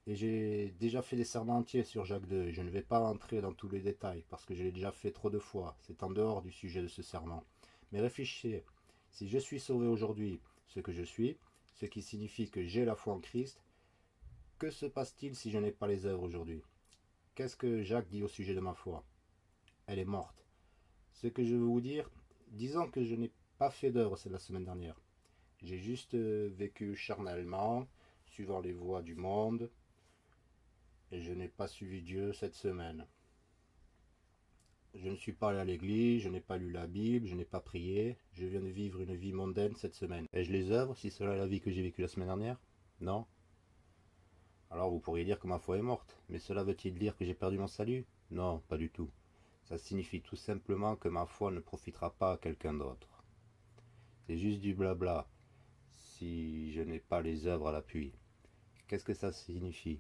Et j'ai déjà fait des serments entiers sur Jacques 2, et je ne vais pas rentrer dans tous les détails, parce que je l'ai déjà fait trop de fois. C'est en dehors du sujet de ce serment. Mais réfléchissez, si je suis sauvé aujourd'hui, ce que je suis, ce qui signifie que j'ai la foi en Christ, que se passe-t-il si je n'ai pas les œuvres aujourd'hui? Qu'est-ce que Jacques dit au sujet de ma foi? Elle est morte. Ce que je veux vous dire, disons que je n'ai pas fait d'œuvre la semaine dernière. J'ai juste vécu charnellement, suivant les voies du monde, et je n'ai pas suivi Dieu cette semaine. Je ne suis pas allé à l'église, je n'ai pas lu la Bible, je n'ai pas prié, je viens de vivre une vie mondaine cette semaine. Ai-je les œuvres si cela est la vie que j'ai vécue la semaine dernière? Non. Alors vous pourriez dire que ma foi est morte, mais cela veut-il dire que j'ai perdu mon salut? Non, pas du tout. Ça signifie tout simplement que ma foi ne profitera pas à quelqu'un d'autre. C'est juste du blabla, si je n'ai pas les œuvres à l'appui. Qu'est-ce que ça signifie?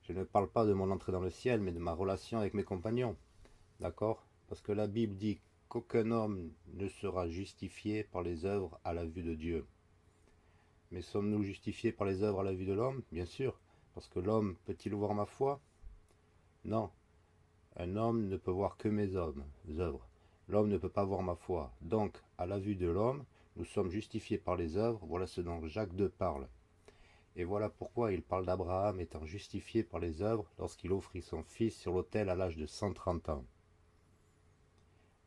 Je ne parle pas de mon entrée dans le ciel, mais de ma relation avec mes compagnons. D'accord? Parce que la Bible dit qu'aucun homme ne sera justifié par les œuvres à la vue de Dieu. Mais sommes-nous justifiés par les œuvres à la vue de l'homme? Bien sûr. Parce que l'homme peut-il voir ma foi? Non. Un homme ne peut voir que mes œuvres. L'homme ne peut pas voir ma foi. Donc, à la vue de l'homme, nous sommes justifiés par les œuvres. Voilà ce dont Jacques 2 parle. Et voilà pourquoi il parle d'Abraham étant justifié par les œuvres lorsqu'il offrit son fils sur l'autel à l'âge de 130 ans.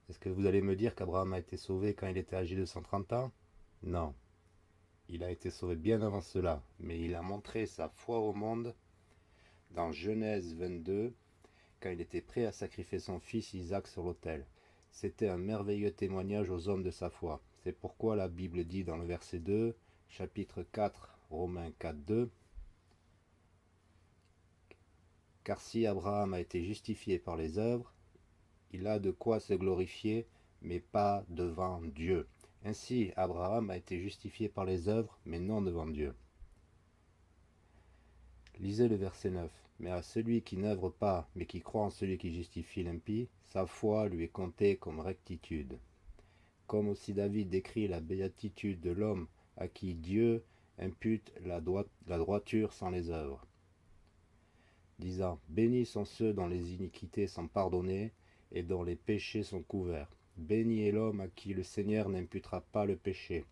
Est-ce que vous allez me dire qu'Abraham a été sauvé quand il était âgé de 130 ans? Non. Il a été sauvé bien avant cela, mais il a montré sa foi au monde dans Genèse 22, quand il était prêt à sacrifier son fils Isaac sur l'autel. C'était un merveilleux témoignage aux hommes de sa foi. C'est pourquoi la Bible dit dans le verset 2 chapitre 4, Romains 4, 2. Car si Abraham a été justifié par les œuvres, il a de quoi se glorifier, mais pas devant Dieu. Ainsi, Abraham a été justifié par les œuvres, mais non devant Dieu. Lisez le verset 9. Mais à celui qui n'œuvre pas, mais qui croit en celui qui justifie l'impie, sa foi lui est comptée comme rectitude. Comme aussi David décrit la béatitude de l'homme à qui Dieu impute la droiture sans les œuvres, disant « Bénis sont ceux dont les iniquités sont pardonnées et dont les péchés sont couverts. Béni est l'homme à qui le Seigneur n'imputera pas le péché. »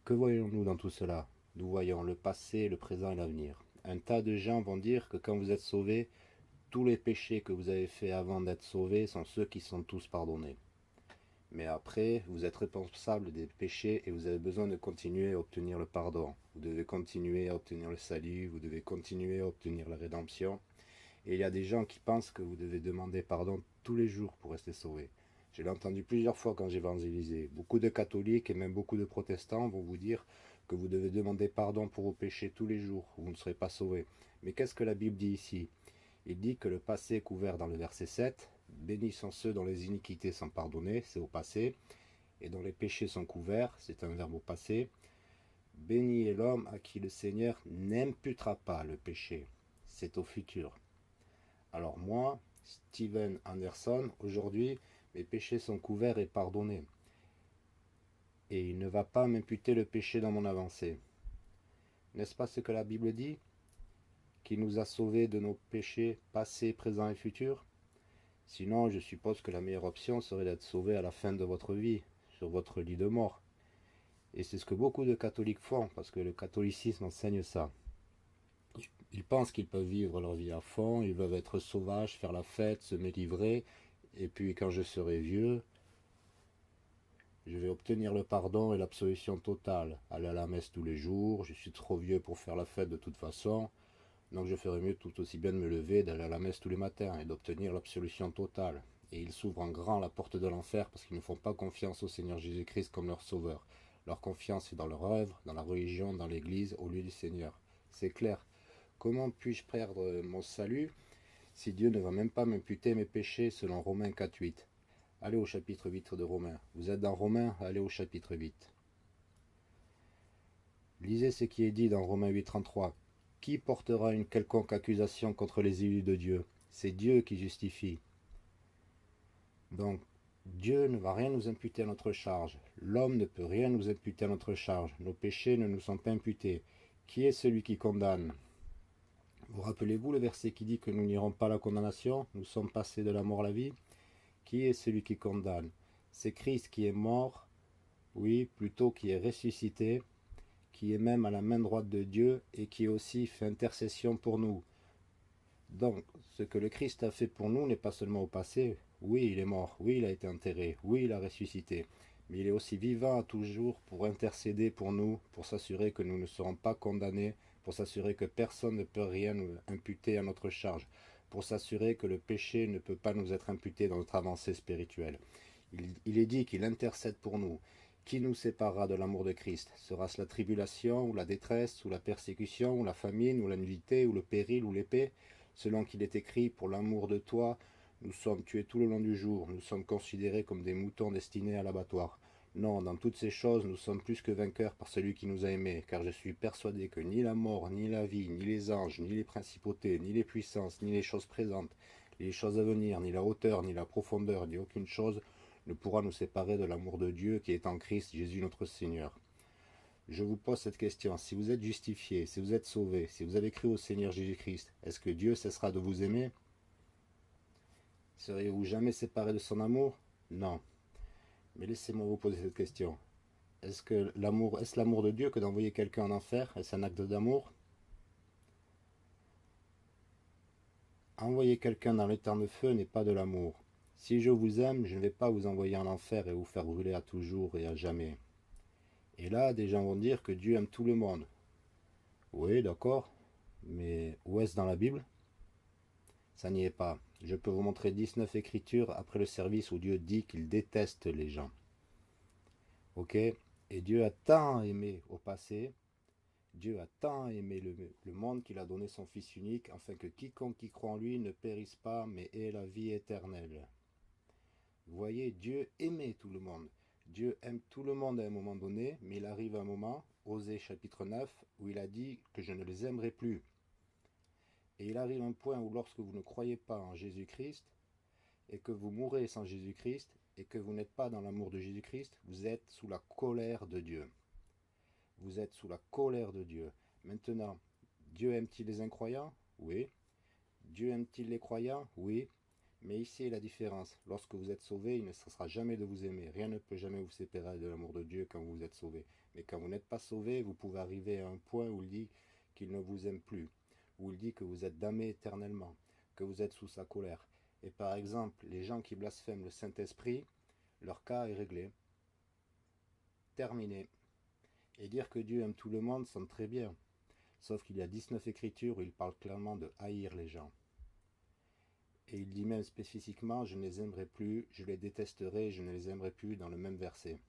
Que voyons-nous dans tout cela? Nous voyons le passé, le présent et l'avenir. Un tas de gens vont dire que quand vous êtes sauvés, tous les péchés que vous avez faits avant d'être sauvés sont ceux qui sont tous pardonnés. Mais après, vous êtes responsable des péchés et vous avez besoin de continuer à obtenir le pardon. Vous devez continuer à obtenir le salut, vous devez continuer à obtenir la rédemption. Et il y a des gens qui pensent que vous devez demander pardon tous les jours pour rester sauvé. Je l'ai entendu plusieurs fois quand j'évangélisais. Beaucoup de catholiques et même beaucoup de protestants vont vous dire que vous devez demander pardon pour vos péchés tous les jours, ou vous ne serez pas sauvé. Mais qu'est-ce que la Bible dit ici? Il dit que le passé est couvert dans le verset 7. Bénis sont ceux dont les iniquités sont pardonnées, c'est au passé, et dont les péchés sont couverts, c'est un verbe au passé. Béni est l'homme à qui le Seigneur n'imputera pas le péché, c'est au futur. Alors moi, Steven Anderson, aujourd'hui, mes péchés sont couverts et pardonnés. Et il ne va pas m'imputer le péché dans mon avancée. N'est-ce pas ce que la Bible dit? Qui nous a sauvés de nos péchés passés, présents et futurs? Sinon, je suppose que la meilleure option serait d'être sauvé à la fin de votre vie, sur votre lit de mort. Et c'est ce que beaucoup de catholiques font, parce que le catholicisme enseigne ça. Ils pensent qu'ils peuvent vivre leur vie à fond, ils peuvent être sauvages, faire la fête, se délivrer, et puis quand je serai vieux, je vais obtenir le pardon et l'absolution totale. Aller à la messe tous les jours, je suis trop vieux pour faire la fête de toute façon, donc je ferais mieux tout aussi bien de me lever, d'aller à la messe tous les matins et d'obtenir l'absolution totale. Et ils s'ouvrent en grand la porte de l'enfer parce qu'ils ne font pas confiance au Seigneur Jésus-Christ comme leur sauveur. Leur confiance est dans leur œuvre, dans la religion, dans l'église, au lieu du Seigneur. C'est clair. Comment puis-je perdre mon salut si Dieu ne va même pas m'imputer mes péchés selon Romains 4.8? Allez au chapitre 8 de Romains. Vous êtes dans Romains, allez au chapitre 8. Lisez ce qui est dit dans Romains 8.33. Qui portera une quelconque accusation contre les élus de Dieu? C'est Dieu qui justifie. Donc, Dieu ne va rien nous imputer à notre charge. L'homme ne peut rien nous imputer à notre charge. Nos péchés ne nous sont pas imputés. Qui est celui qui condamne? Vous rappelez-vous le verset qui dit que nous n'irons pas à la condamnation? Nous sommes passés de la mort à la vie. Qui est celui qui condamne? C'est Christ qui est mort, oui, plutôt qui est ressuscité, qui est même à la main droite de Dieu et qui aussi fait intercession pour nous. Donc, ce que le Christ a fait pour nous n'est pas seulement au passé. Oui, il est mort, oui, il a été enterré, oui, il a ressuscité, mais il est aussi vivant à toujours pour intercéder pour nous, pour s'assurer que nous ne serons pas condamnés, pour s'assurer que personne ne peut rien nous imputer à notre charge, pour s'assurer que le péché ne peut pas nous être imputé dans notre avancée spirituelle. Il est dit qu'il intercède pour nous. Qui nous séparera de l'amour de Christ? Sera-ce la tribulation, ou la détresse, ou la persécution, ou la famine, ou la nudité, ou le péril, ou l'épée? Selon qu'il est écrit, pour l'amour de toi, nous sommes tués tout le long du jour, nous sommes considérés comme des moutons destinés à l'abattoir. Non, dans toutes ces choses, nous sommes plus que vainqueurs par celui qui nous a aimés, car je suis persuadé que ni la mort, ni la vie, ni les anges, ni les principautés, ni les puissances, ni les choses présentes, ni les choses à venir, ni la hauteur, ni la profondeur, ni aucune chose ne pourra nous séparer de l'amour de Dieu qui est en Christ Jésus notre Seigneur. Je vous pose cette question, si vous êtes justifié, si vous êtes sauvé, si vous avez cru au Seigneur Jésus-Christ, est-ce que Dieu cessera de vous aimer? Seriez-vous jamais séparé de son amour? Non. Mais laissez-moi vous poser cette question. Est-ce l'amour de Dieu que d'envoyer quelqu'un en enfer? Est-ce un acte d'amour? Envoyer quelqu'un dans l'éternel feu n'est pas de l'amour. Si je vous aime, je ne vais pas vous envoyer en enfer et vous faire brûler à toujours et à jamais. Et là, des gens vont dire que Dieu aime tout le monde. Oui, d'accord, mais où est-ce dans la Bible? Ça n'y est pas. Je peux vous montrer 19 écritures après le service où Dieu dit qu'il déteste les gens. Ok? Et Dieu a tant aimé au passé, Dieu a tant aimé le monde qu'il a donné son Fils unique, afin que quiconque qui croit en lui ne périsse pas, mais ait la vie éternelle. Vous voyez, Dieu aimait tout le monde. Dieu aime tout le monde à un moment donné, mais il arrive un moment, Osée chapitre 9, où il a dit que je ne les aimerai plus. Et il arrive un point où lorsque vous ne croyez pas en Jésus-Christ, et que vous mourrez sans Jésus-Christ, et que vous n'êtes pas dans l'amour de Jésus-Christ, vous êtes sous la colère de Dieu. Vous êtes sous la colère de Dieu. Maintenant, Dieu aime-t-il les incroyants? Oui. Dieu aime-t-il les croyants? Oui. Mais ici est la différence. Lorsque vous êtes sauvé, il ne cessera jamais de vous aimer. Rien ne peut jamais vous séparer de l'amour de Dieu quand vous êtes sauvé. Mais quand vous n'êtes pas sauvé, vous pouvez arriver à un point où il dit qu'il ne vous aime plus, où il dit que vous êtes damné éternellement, que vous êtes sous sa colère. Et par exemple, les gens qui blasphèment le Saint-Esprit, leur cas est réglé. Terminé. Et dire que Dieu aime tout le monde sonne très bien. Sauf qu'il y a 19 écritures où il parle clairement de haïr les gens. Et il dit même spécifiquement, je ne les aimerai plus, je les détesterai, je ne les aimerai plus dans le même verset.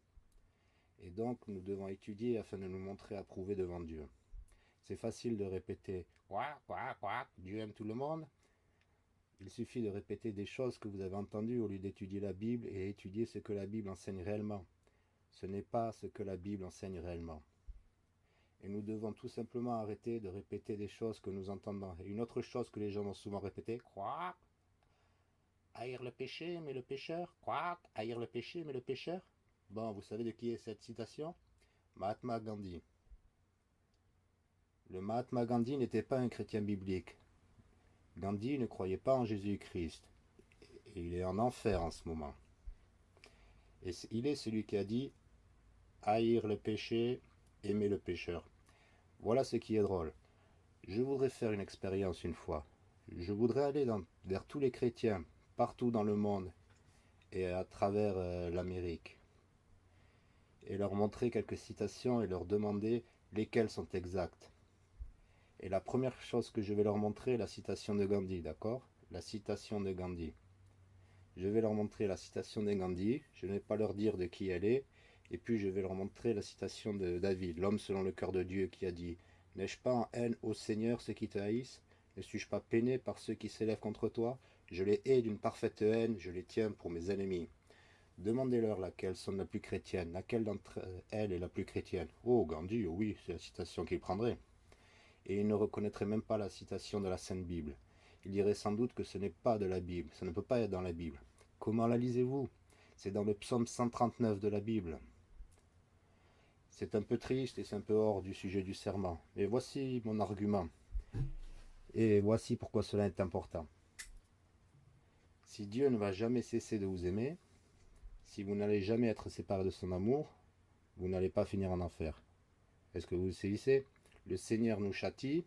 Et donc nous devons étudier afin de nous montrer approuvés devant Dieu. C'est facile de répéter Dieu aime tout le monde. Il suffit de répéter des choses que vous avez entendues au lieu d'étudier la Bible et étudier ce que la Bible enseigne réellement. Ce n'est pas ce que la Bible enseigne réellement. Et nous devons tout simplement arrêter de répéter des choses que nous entendons. Et une autre chose que les gens vont souvent répéter, haïr le péché, mais le pécheur, haïr le péché, mais le pécheur. Bon, vous savez de qui est cette citation? Mahatma Gandhi. Le Mahatma Gandhi n'était pas un chrétien biblique. Gandhi ne croyait pas en Jésus-Christ. Et il est en enfer en ce moment. Et il est celui qui a dit haïr le péché, aimer le pécheur. Voilà ce qui est drôle. Je voudrais faire une expérience une fois. Je voudrais aller vers tous les chrétiens, partout dans le monde et à travers l'Amérique, et leur montrer quelques citations et leur demander lesquelles sont exactes. Et la première chose que je vais leur montrer est la citation de Gandhi, d'accord? La citation de Gandhi. Je vais leur montrer la citation de Gandhi, je ne vais pas leur dire de qui elle est, et puis je vais leur montrer la citation de David, l'homme selon le cœur de Dieu, qui a dit « N'ai-je pas en haine, ô Seigneur, ceux qui te haïssent? Ne suis-je pas peiné par ceux qui s'élèvent contre toi? Je les hais d'une parfaite haine, je les tiens pour mes ennemis. » Demandez-leur laquelle sont la plus chrétienne, laquelle d'entre elles est la plus chrétienne. Oh, Gandhi, oh oui, c'est la citation qu'il prendrait. Et il ne reconnaîtrait même pas la citation de la Sainte Bible. Il dirait sans doute que ce n'est pas de la Bible, ça ne peut pas être dans la Bible. Comment la lisez-vous? C'est dans le psaume 139 de la Bible. C'est un peu triste et c'est un peu hors du sujet du serment. Mais voici mon argument. Et voici pourquoi cela est important. Si Dieu ne va jamais cesser de vous aimer, si vous n'allez jamais être séparé de son amour, vous n'allez pas finir en enfer. Est-ce que vous saisissez? Le Seigneur nous châtie,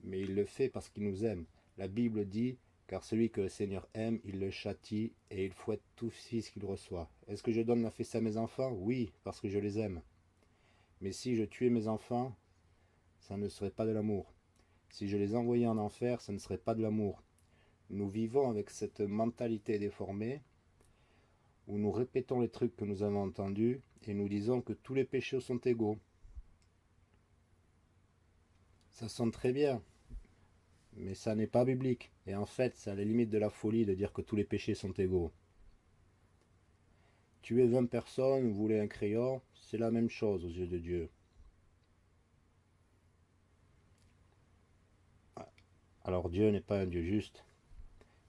mais il le fait parce qu'il nous aime. La Bible dit, car celui que le Seigneur aime, il le châtie et il fouette tout fils qu'il reçoit. Est-ce que je donne la fessée à mes enfants? Oui, parce que je les aime. Mais si je tuais mes enfants, ça ne serait pas de l'amour. Si je les envoyais en enfer, ça ne serait pas de l'amour. Nous vivons avec cette mentalité déformée, où nous répétons les trucs que nous avons entendus, et nous disons que tous les péchés sont égaux. Ça sonne très bien, mais ça n'est pas biblique. Et en fait, c'est à la limite de la folie de dire que tous les péchés sont égaux. Tuer 20 personnes, voler un crayon, c'est la même chose aux yeux de Dieu. Alors Dieu n'est pas un Dieu juste.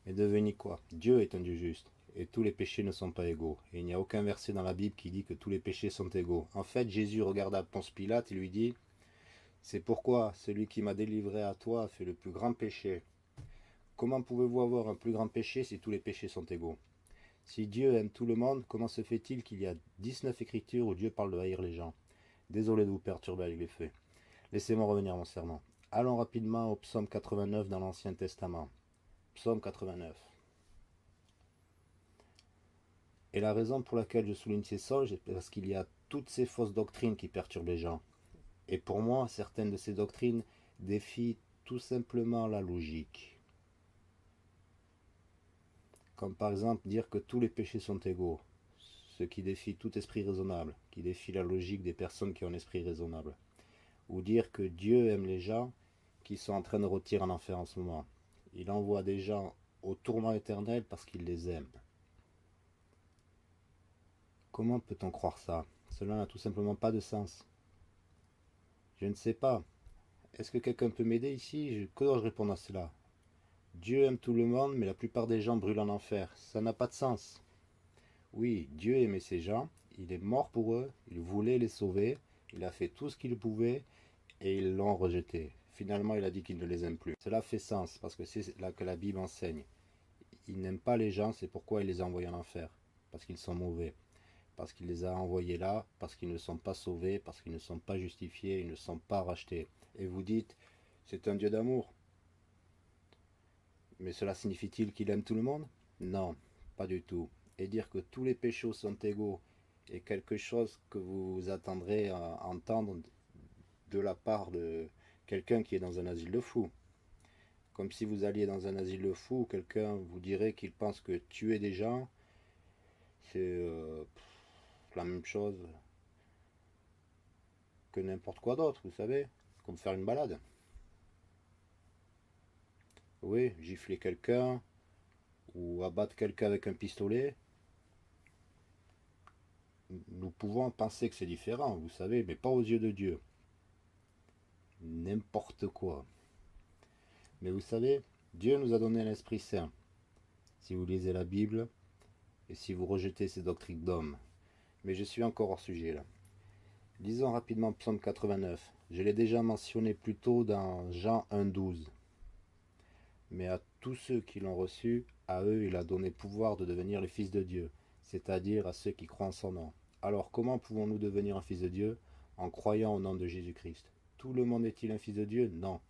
Mais devinez quoi? Dieu est un Dieu juste. Et tous les péchés ne sont pas égaux. Et il n'y a aucun verset dans la Bible qui dit que tous les péchés sont égaux. En fait, Jésus regarda Ponce Pilate et lui dit « C'est pourquoi celui qui m'a délivré à toi a fait le plus grand péché. Comment pouvez-vous avoir un plus grand péché si tous les péchés sont égaux? Si Dieu aime tout le monde, comment se fait-il qu'il y a 19 écritures où Dieu parle de haïr les gens? Désolé de vous perturber avec les faits. Laissez-moi revenir à mon serment. Allons rapidement au psaume 89 dans l'Ancien Testament. Psaume 89. Et la raison pour laquelle je souligne ces songes est parce qu'il y a toutes ces fausses doctrines qui perturbent les gens. Et pour moi, certaines de ces doctrines défient tout simplement la logique. Comme par exemple dire que tous les péchés sont égaux. ce qui défie tout esprit raisonnable, qui défie la logique des personnes qui ont un esprit raisonnable. Ou dire que Dieu aime les gens qui sont en train de rôtir en enfer en ce moment. Il envoie des gens au tourment éternel parce qu'il les aime. Comment peut-on croire ça? Cela n'a tout simplement pas de sens. Je ne sais pas. Est-ce que quelqu'un peut m'aider ici? Que dois-je répondre à cela? Dieu aime tout le monde, mais la plupart des gens brûlent en enfer. Ça n'a pas de sens. Oui, Dieu aimait ces gens, il est mort pour eux, il voulait les sauver, il a fait tout ce qu'il pouvait, et ils l'ont rejeté. Finalement, il a dit qu'il ne les aime plus. Cela fait sens, parce que c'est là que la Bible enseigne. Il n'aime pas les gens, c'est pourquoi il les a envoyés en enfer. Parce qu'ils sont mauvais. Parce qu'il les a envoyés là, parce qu'ils ne sont pas sauvés, parce qu'ils ne sont pas justifiés, ils ne sont pas rachetés. Et vous dites, c'est un Dieu d'amour. Mais cela signifie-t-il qu'il aime tout le monde? Non, pas du tout. Et dire que tous les péchés sont égaux est quelque chose que vous attendrez à entendre de la part de quelqu'un qui est dans un asile de fous. Comme si vous alliez dans un asile de fous, quelqu'un vous dirait qu'il pense que tuer des gens, c'est la même chose que n'importe quoi d'autre, vous savez, comme faire une balade. Oui, gifler quelqu'un ou abattre quelqu'un avec un pistolet, nous pouvons penser que c'est différent, vous savez, mais pas aux yeux de Dieu. N'importe quoi. Mais vous savez, Dieu nous a donné un esprit saint. Si vous lisez la Bible et si vous rejetez ces doctrines d'hommes. Mais je suis encore hors sujet là. Lisons rapidement Psaume 89. Je l'ai déjà mentionné plus tôt dans Jean 1,12. Mais à tous ceux qui l'ont reçu, à eux il a donné pouvoir de devenir les fils de Dieu, c'est-à-dire à ceux qui croient en son nom. Alors comment pouvons-nous devenir un fils de Dieu? En croyant au nom de Jésus-Christ. Tout le monde est-il un fils de Dieu? Non.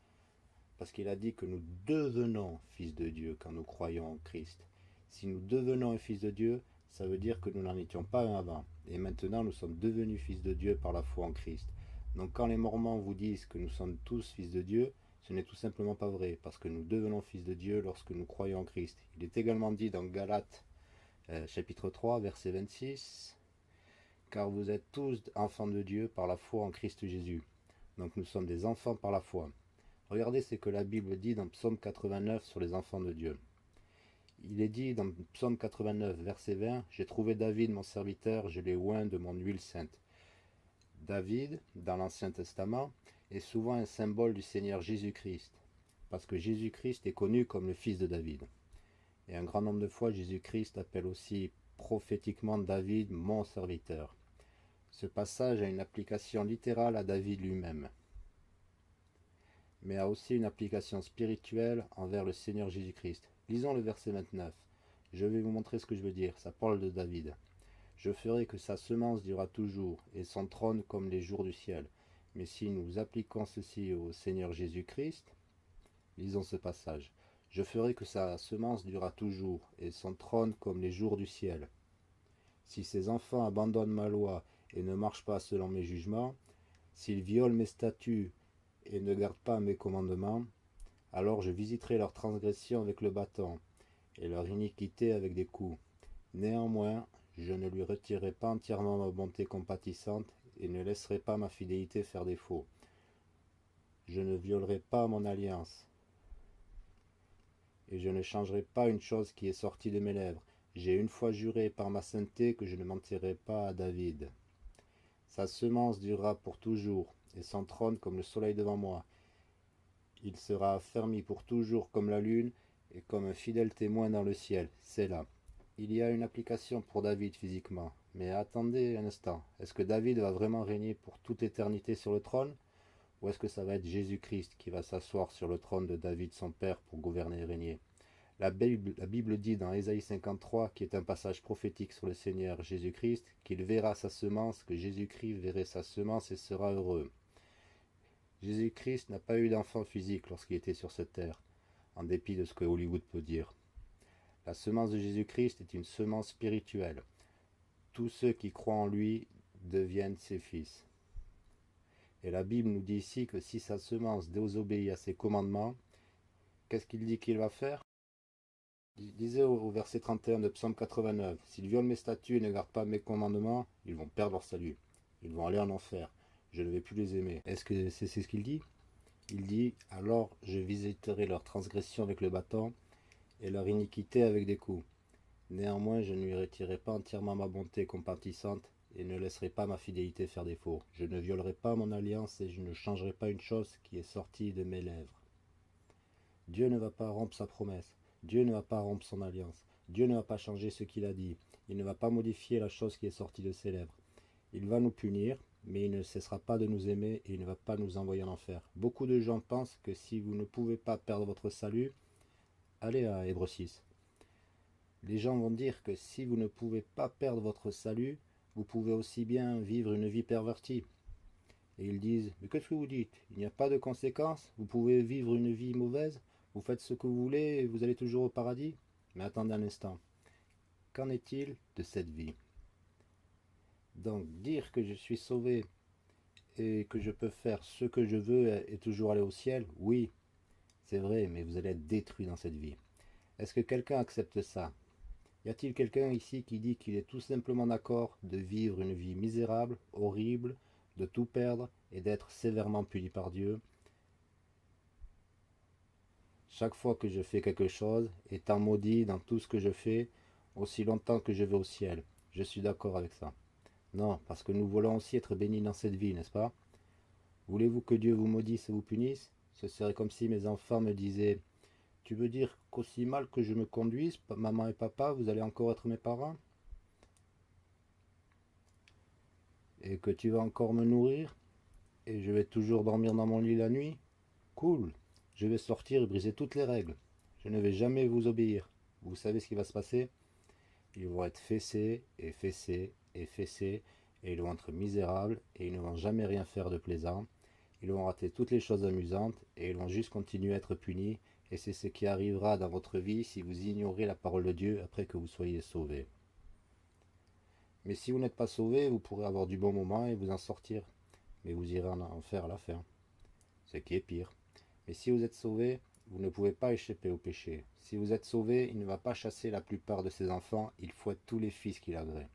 Parce qu'il a dit que nous devenons fils de Dieu quand nous croyons en Christ. Si nous devenons un fils de Dieu, ça veut dire que nous n'en étions pas un avant. Et maintenant, nous sommes devenus fils de Dieu par la foi en Christ. Donc quand les Mormons vous disent que nous sommes tous fils de Dieu, ce n'est tout simplement pas vrai, parce que nous devenons fils de Dieu lorsque nous croyons en Christ. Il est également dit dans Galates chapitre 3, verset 26, « Car vous êtes tous enfants de Dieu par la foi en Christ Jésus. » Donc nous sommes des enfants par la foi. Regardez ce que la Bible dit dans Psaume 89 sur les enfants de Dieu. Il est dit dans Psaume 89, verset 20, « J'ai trouvé David, mon serviteur, je l'ai oint de mon huile sainte. » David, dans l'Ancien Testament, est souvent un symbole du Seigneur Jésus-Christ, parce que Jésus-Christ est connu comme le fils de David. Et un grand nombre de fois, Jésus-Christ appelle aussi prophétiquement David, mon serviteur. Ce passage a une application littérale à David lui-même, mais a aussi une application spirituelle envers le Seigneur Jésus-Christ. Lisons le verset 29. Je vais vous montrer ce que je veux dire. Ça parle de David. Je ferai que sa semence durera toujours, et son trône comme les jours du ciel. Mais si nous appliquons ceci au Seigneur Jésus-Christ, lisons ce passage. Je ferai que sa semence durera toujours, et son trône comme les jours du ciel. Si ses enfants abandonnent ma loi et ne marchent pas selon mes jugements, s'ils violent mes statuts et ne gardent pas mes commandements, alors je visiterai leur transgression avec le bâton, et leur iniquité avec des coups. Néanmoins, je ne lui retirerai pas entièrement ma bonté compatissante, et ne laisserai pas ma fidélité faire défaut. Je ne violerai pas mon alliance, et je ne changerai pas une chose qui est sortie de mes lèvres. J'ai une fois juré par ma sainteté que je ne mentirai pas à David. Sa semence durera pour toujours, et son trône comme le soleil devant moi. Il sera affermi pour toujours comme la lune, et comme un fidèle témoin dans le ciel. C'est là. Il y a une application pour David physiquement. Mais attendez un instant. Est-ce que David va vraiment régner pour toute éternité sur le trône? Ou est-ce que ça va être Jésus-Christ qui va s'asseoir sur le trône de David son père pour gouverner et régner? La Bible dit dans Ésaïe 53, qui est un passage prophétique sur le Seigneur Jésus-Christ, qu'il verra sa semence, que Jésus-Christ verrait sa semence et sera heureux. Jésus-Christ n'a pas eu d'enfant physique lorsqu'il était sur cette terre, en dépit de ce que Hollywood peut dire. La semence de Jésus-Christ est une semence spirituelle. Tous ceux qui croient en lui deviennent ses fils. Et la Bible nous dit ici que si sa semence désobéit à ses commandements, qu'est-ce qu'il dit qu'il va faire? Disait au verset 31 de Psaume 89, « S'ils violent mes statuts et ne gardent pas mes commandements, ils vont perdre leur salut. Ils vont aller en enfer. Je ne vais plus les aimer. » Est-ce que c'est ce qu'il dit? Il dit, « Alors je visiterai leur transgression avec le bâton et leur iniquité avec des coups. Néanmoins, je ne lui retirerai pas entièrement ma bonté compatissante et ne laisserai pas ma fidélité faire défaut. Je ne violerai pas mon alliance et je ne changerai pas une chose qui est sortie de mes lèvres. » Dieu ne va pas rompre sa promesse. Dieu ne va pas rompre son alliance. Dieu ne va pas changer ce qu'il a dit. Il ne va pas modifier la chose qui est sortie de ses lèvres. Il va nous punir, mais il ne cessera pas de nous aimer et il ne va pas nous envoyer en enfer. Beaucoup de gens pensent que si vous ne pouvez pas perdre votre salut, allez à Hébreux 6. Les gens vont dire que si vous ne pouvez pas perdre votre salut, vous pouvez aussi bien vivre une vie pervertie. Et ils disent, mais qu'est-ce que vous dites? Il n'y a pas de conséquences? Vous pouvez vivre une vie mauvaise? Vous faites ce que vous voulez et vous allez toujours au paradis? Mais attendez un instant. Qu'en est-il de cette vie? Donc, dire que je suis sauvé et que je peux faire ce que je veux et toujours aller au ciel, oui, c'est vrai, mais vous allez être détruit dans cette vie. Est-ce que quelqu'un accepte ça? Y a-t-il quelqu'un ici qui dit qu'il est tout simplement d'accord de vivre une vie misérable, horrible, de tout perdre et d'être sévèrement puni par Dieu? Chaque fois que je fais quelque chose, étant maudit dans tout ce que je fais, aussi longtemps que je vais au ciel. Je suis d'accord avec ça. Non, parce que nous voulons aussi être bénis dans cette vie, n'est-ce pas? Voulez-vous que Dieu vous maudisse et vous punisse? Ce serait comme si mes enfants me disaient, « Tu veux dire qu'aussi mal que je me conduise, maman et papa, vous allez encore être mes parents? Et que tu vas encore me nourrir? Et je vais toujours dormir dans mon lit la nuit? Cool, je vais sortir et briser toutes les règles. Je ne vais jamais vous obéir. Vous savez ce qui va se passer? Ils vont être fessés et fessés et fessés, et ils vont être misérables, et ils ne vont jamais rien faire de plaisant. Ils vont rater toutes les choses amusantes, et ils vont juste continuer à être punis, et c'est ce qui arrivera dans votre vie si vous ignorez la parole de Dieu après que vous soyez sauvés. Mais si vous n'êtes pas sauvés, vous pourrez avoir du bon moment et vous en sortir, mais vous irez en enfer à la fin, ce qui est pire. Mais si vous êtes sauvés, vous ne pouvez pas échapper au péché. Si vous êtes sauvés, il ne va pas chasser la plupart de ses enfants, il fouette tous les fils qu'il agrée.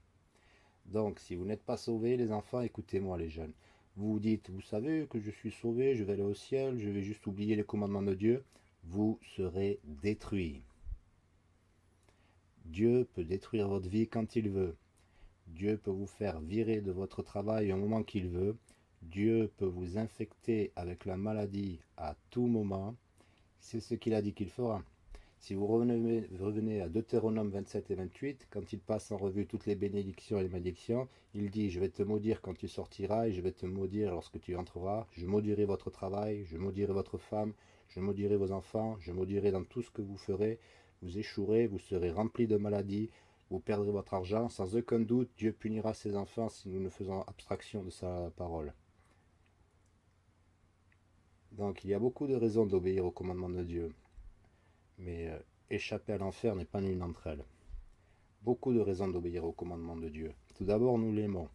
Donc, si vous n'êtes pas sauvés, les enfants, écoutez-moi les jeunes. Vous vous dites, vous savez que je suis sauvé, je vais aller au ciel, je vais juste oublier les commandements de Dieu. Vous serez détruits. Dieu peut détruire votre vie quand il veut. Dieu peut vous faire virer de votre travail au moment qu'il veut. Dieu peut vous infecter avec la maladie à tout moment. C'est ce qu'il a dit qu'il fera. Si vous revenez à Deutéronome 27 et 28, quand il passe en revue toutes les bénédictions et les malédictions, il dit, je vais te maudire quand tu sortiras et je vais te maudire lorsque tu entreras. Je maudirai votre travail, je maudirai votre femme, je maudirai vos enfants, je maudirai dans tout ce que vous ferez. Vous échouerez, vous serez remplis de maladies, vous perdrez votre argent. Sans aucun doute, Dieu punira ses enfants si nous ne faisons abstraction de sa parole. Donc il y a beaucoup de raisons d'obéir au commandement de Dieu. Mais échapper à l'enfer n'est pas l'une d'entre elles. Beaucoup de raisons d'obéir au commandement de Dieu. Tout d'abord, nous l'aimons.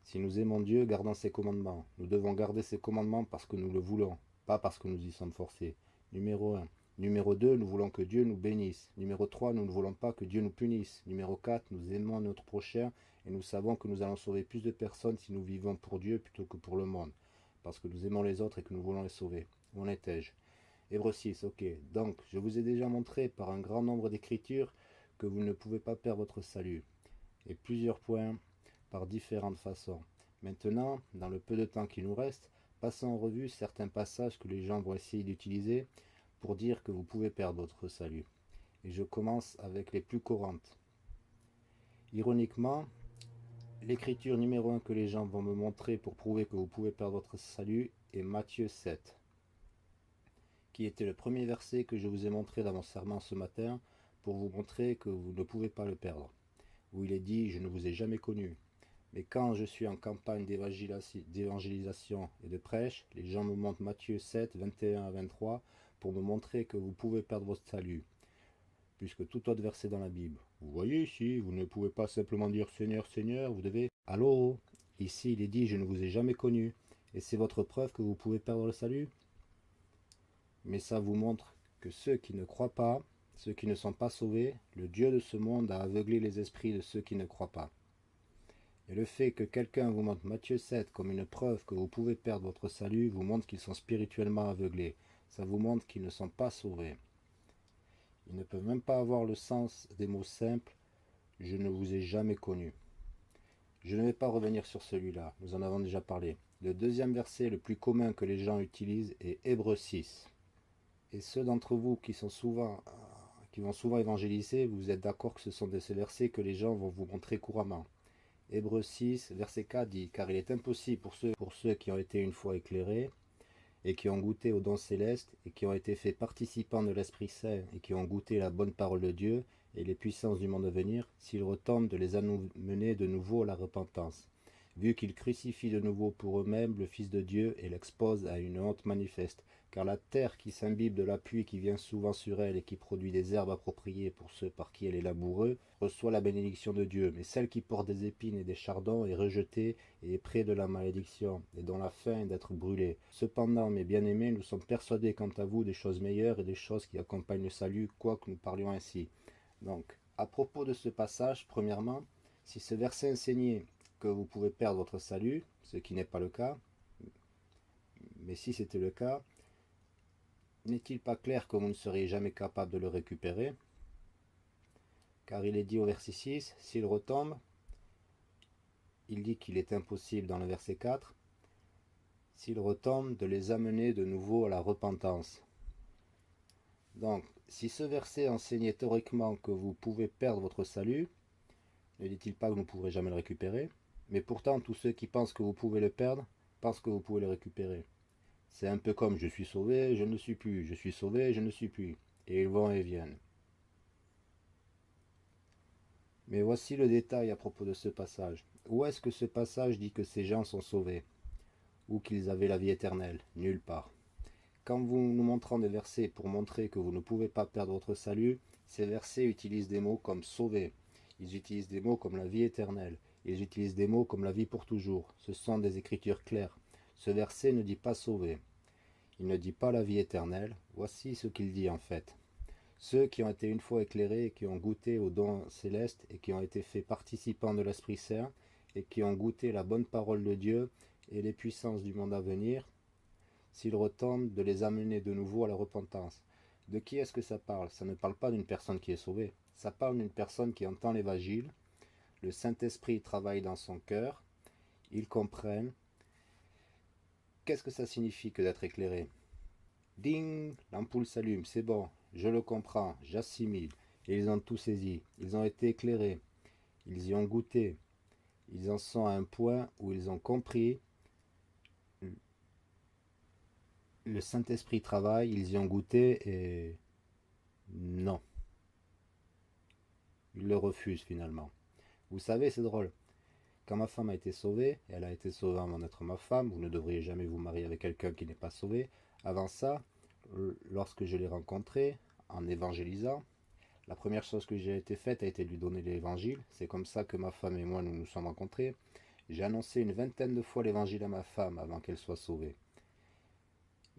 Si nous aimons Dieu, gardons ses commandements. Nous devons garder ses commandements parce que nous le voulons, pas parce que nous y sommes forcés. Numéro 1. Numéro 2, nous voulons que Dieu nous bénisse. Numéro 3, nous ne voulons pas que Dieu nous punisse. Numéro 4, nous aimons notre prochain et nous savons que nous allons sauver plus de personnes si nous vivons pour Dieu plutôt que pour le monde. Parce que nous aimons les autres et que nous voulons les sauver. Où en étais-je? Hébreux 6, ok. Donc, je vous ai déjà montré par un grand nombre d'écritures que vous ne pouvez pas perdre votre salut. Et plusieurs points par différentes façons. Maintenant, dans le peu de temps qui nous reste, passons en revue certains passages que les gens vont essayer d'utiliser pour dire que vous pouvez perdre votre salut. Et je commence avec les plus courantes. Ironiquement, l'écriture numéro 1 que les gens vont me montrer pour prouver que vous pouvez perdre votre salut est Matthieu 7. Qui était le premier verset que je vous ai montré dans mon serment ce matin pour vous montrer que vous ne pouvez pas le perdre, où il est dit « Je ne vous ai jamais connu ». Mais quand je suis en campagne d'évangélisation et de prêche, les gens me montrent Matthieu 7, 21 à 23 pour me montrer que vous pouvez perdre votre salut, puisque tout autre verset dans la Bible. Vous voyez ici, vous ne pouvez pas simplement dire « Seigneur, Seigneur », vous devez « Allô ?» Ici, il est dit « Je ne vous ai jamais connu ». Et c'est votre preuve que vous pouvez perdre le salut? Mais ça vous montre que ceux qui ne croient pas ceux qui ne sont pas sauvés, le Dieu de ce monde a aveuglé les esprits de ceux qui ne croient pas. Et le fait que quelqu'un vous montre Matthieu 7 comme une preuve que vous pouvez perdre votre salut vous montre qu'ils sont spirituellement aveuglés. Ça vous montre qu'ils ne sont pas sauvés. Ils ne peuvent même pas avoir le sens des mots simples « Je ne vous ai jamais connu ». Je ne vais pas revenir sur celui-là, nous en avons déjà parlé. Le deuxième verset le plus commun que les gens utilisent est Hébreux 6. Et ceux d'entre vous qui vont souvent évangéliser, vous êtes d'accord que ce sont de ces versets que les gens vont vous montrer couramment. Hébreux 6, verset 4 dit « Car il est impossible pour ceux qui ont été une fois éclairés, et qui ont goûté aux dons célestes, et qui ont été faits participants de l'Esprit Saint, et qui ont goûté la bonne parole de Dieu, et les puissances du monde à venir, s'ils retombent, de les amener de nouveau à la repentance, vu qu'ils crucifient de nouveau pour eux-mêmes le Fils de Dieu, et l'exposent à une honte manifeste. Car la terre qui s'imbibe de la pluie qui vient souvent sur elle, et qui produit des herbes appropriées pour ceux par qui elle est laboureux, reçoit la bénédiction de Dieu, mais celle qui porte des épines et des chardons est rejetée et est près de la malédiction, et dont la fin est d'être brûlée. Cependant, mes bien-aimés, nous sommes persuadés quant à vous des choses meilleures et des choses qui accompagnent le salut, quoique nous parlions ainsi. Donc, à propos de ce passage, premièrement, si ce verset enseignait que vous pouvez perdre votre salut, ce qui n'est pas le cas, mais si c'était le cas, n'est-il pas clair que vous ne seriez jamais capable de le récupérer? Car il est dit au verset 6, s'il retombe, il dit qu'il est impossible dans le verset 4, s'il retombe, de les amener de nouveau à la repentance. Donc, si ce verset enseignait théoriquement que vous pouvez perdre votre salut, ne dit-il pas que vous ne pourrez jamais le récupérer? Mais pourtant, tous ceux qui pensent que vous pouvez le perdre, pensent que vous pouvez le récupérer. C'est un peu comme je suis sauvé, je ne suis plus, je suis sauvé, je ne suis plus. Et ils vont et viennent. Mais voici le détail à propos de ce passage. Où est-ce que ce passage dit que ces gens sont sauvés? Ou qu'ils avaient la vie éternelle? Nulle part. Quand nous montrons des versets pour montrer que vous ne pouvez pas perdre votre salut, ces versets utilisent des mots comme sauver. Ils utilisent des mots comme la vie éternelle. Ils utilisent des mots comme la vie pour toujours. Ce sont des écritures claires. Ce verset ne dit pas sauver. Il ne dit pas la vie éternelle. Voici ce qu'il dit en fait. Ceux qui ont été une fois éclairés et qui ont goûté aux dons célestes et qui ont été faits participants de l'Esprit Saint et qui ont goûté la bonne parole de Dieu et les puissances du monde à venir, s'ils retombent, de les amener de nouveau à la repentance. De qui est-ce que ça parle? Ça ne parle pas d'une personne qui est sauvée. Ça parle d'une personne qui entend l'Évangile. Le Saint-Esprit travaille dans son cœur. Ils comprennent. Qu'est-ce que ça signifie que d'être éclairé? Ding! L'ampoule s'allume, c'est bon. Je le comprends, j'assimile. Et ils ont tout saisi. Ils ont été éclairés. Ils y ont goûté. Ils en sont à un point où ils ont compris. Le Saint-Esprit travaille, ils y ont goûté et non. Ils le refusent finalement. Vous savez, c'est drôle. Quand ma femme a été sauvée, elle a été sauvée avant d'être ma femme, vous ne devriez jamais vous marier avec quelqu'un qui n'est pas sauvé. Avant ça, lorsque je l'ai rencontrée, en évangélisant, la première chose que j'ai été faite a été de lui donner l'évangile. C'est comme ça que ma femme et moi nous nous sommes rencontrés. J'ai annoncé une vingtaine de fois l'évangile à ma femme avant qu'elle soit sauvée.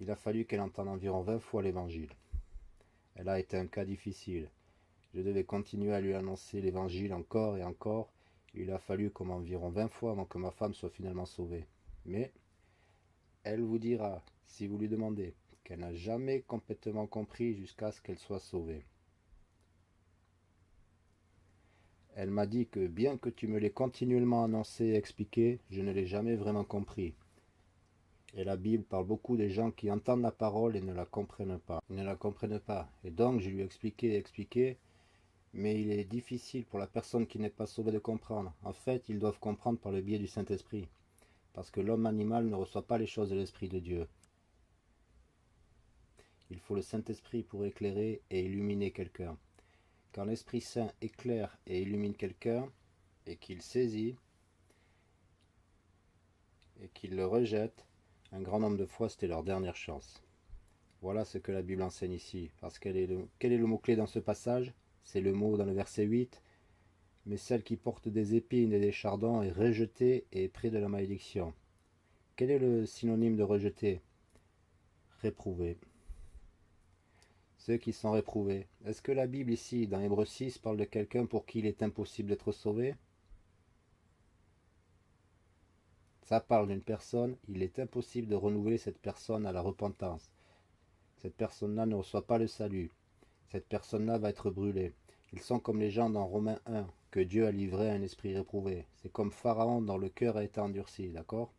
Il a fallu qu'elle entende environ 20 fois l'évangile. Elle a été un cas difficile. Je devais continuer à lui annoncer l'évangile encore et encore. Il a fallu comme environ 20 fois avant que ma femme soit finalement sauvée. Mais elle vous dira, si vous lui demandez, qu'elle n'a jamais complètement compris jusqu'à ce qu'elle soit sauvée. Elle m'a dit que bien que tu me l'aies continuellement annoncé et expliqué, je ne l'ai jamais vraiment compris. Et la Bible parle beaucoup des gens qui entendent la parole et ne la comprennent pas. Ils ne la comprennent pas. Et donc je lui ai expliqué et expliqué, mais il est difficile pour la personne qui n'est pas sauvée de comprendre. En fait, ils doivent comprendre par le biais du Saint-Esprit. Parce que l'homme animal ne reçoit pas les choses de l'Esprit de Dieu. Il faut le Saint-Esprit pour éclairer et illuminer quelqu'un. Quand l'Esprit Saint éclaire et illumine quelqu'un, et qu'il saisit, et qu'il le rejette, un grand nombre de fois c'était leur dernière chance. Voilà ce que la Bible enseigne ici. Parce quel est le mot-clé dans ce passage? C'est le mot dans le verset 8. Mais celle qui porte des épines et des chardons est rejetée et est près de la malédiction. Quel est le synonyme de rejeté? Réprouvé. ceux qui sont réprouvés. Est-ce que la Bible ici, dans Hébreux 6, parle de quelqu'un pour qui il est impossible d'être sauvé? Ça parle d'une personne, il est impossible de renouveler cette personne à la repentance. Cette personne-là ne reçoit pas le salut. Cette personne-là va être brûlée. Ils sont comme les gens dans Romains 1, que Dieu a livré à un esprit réprouvé. C'est comme Pharaon dont le cœur a été endurci, d'accord?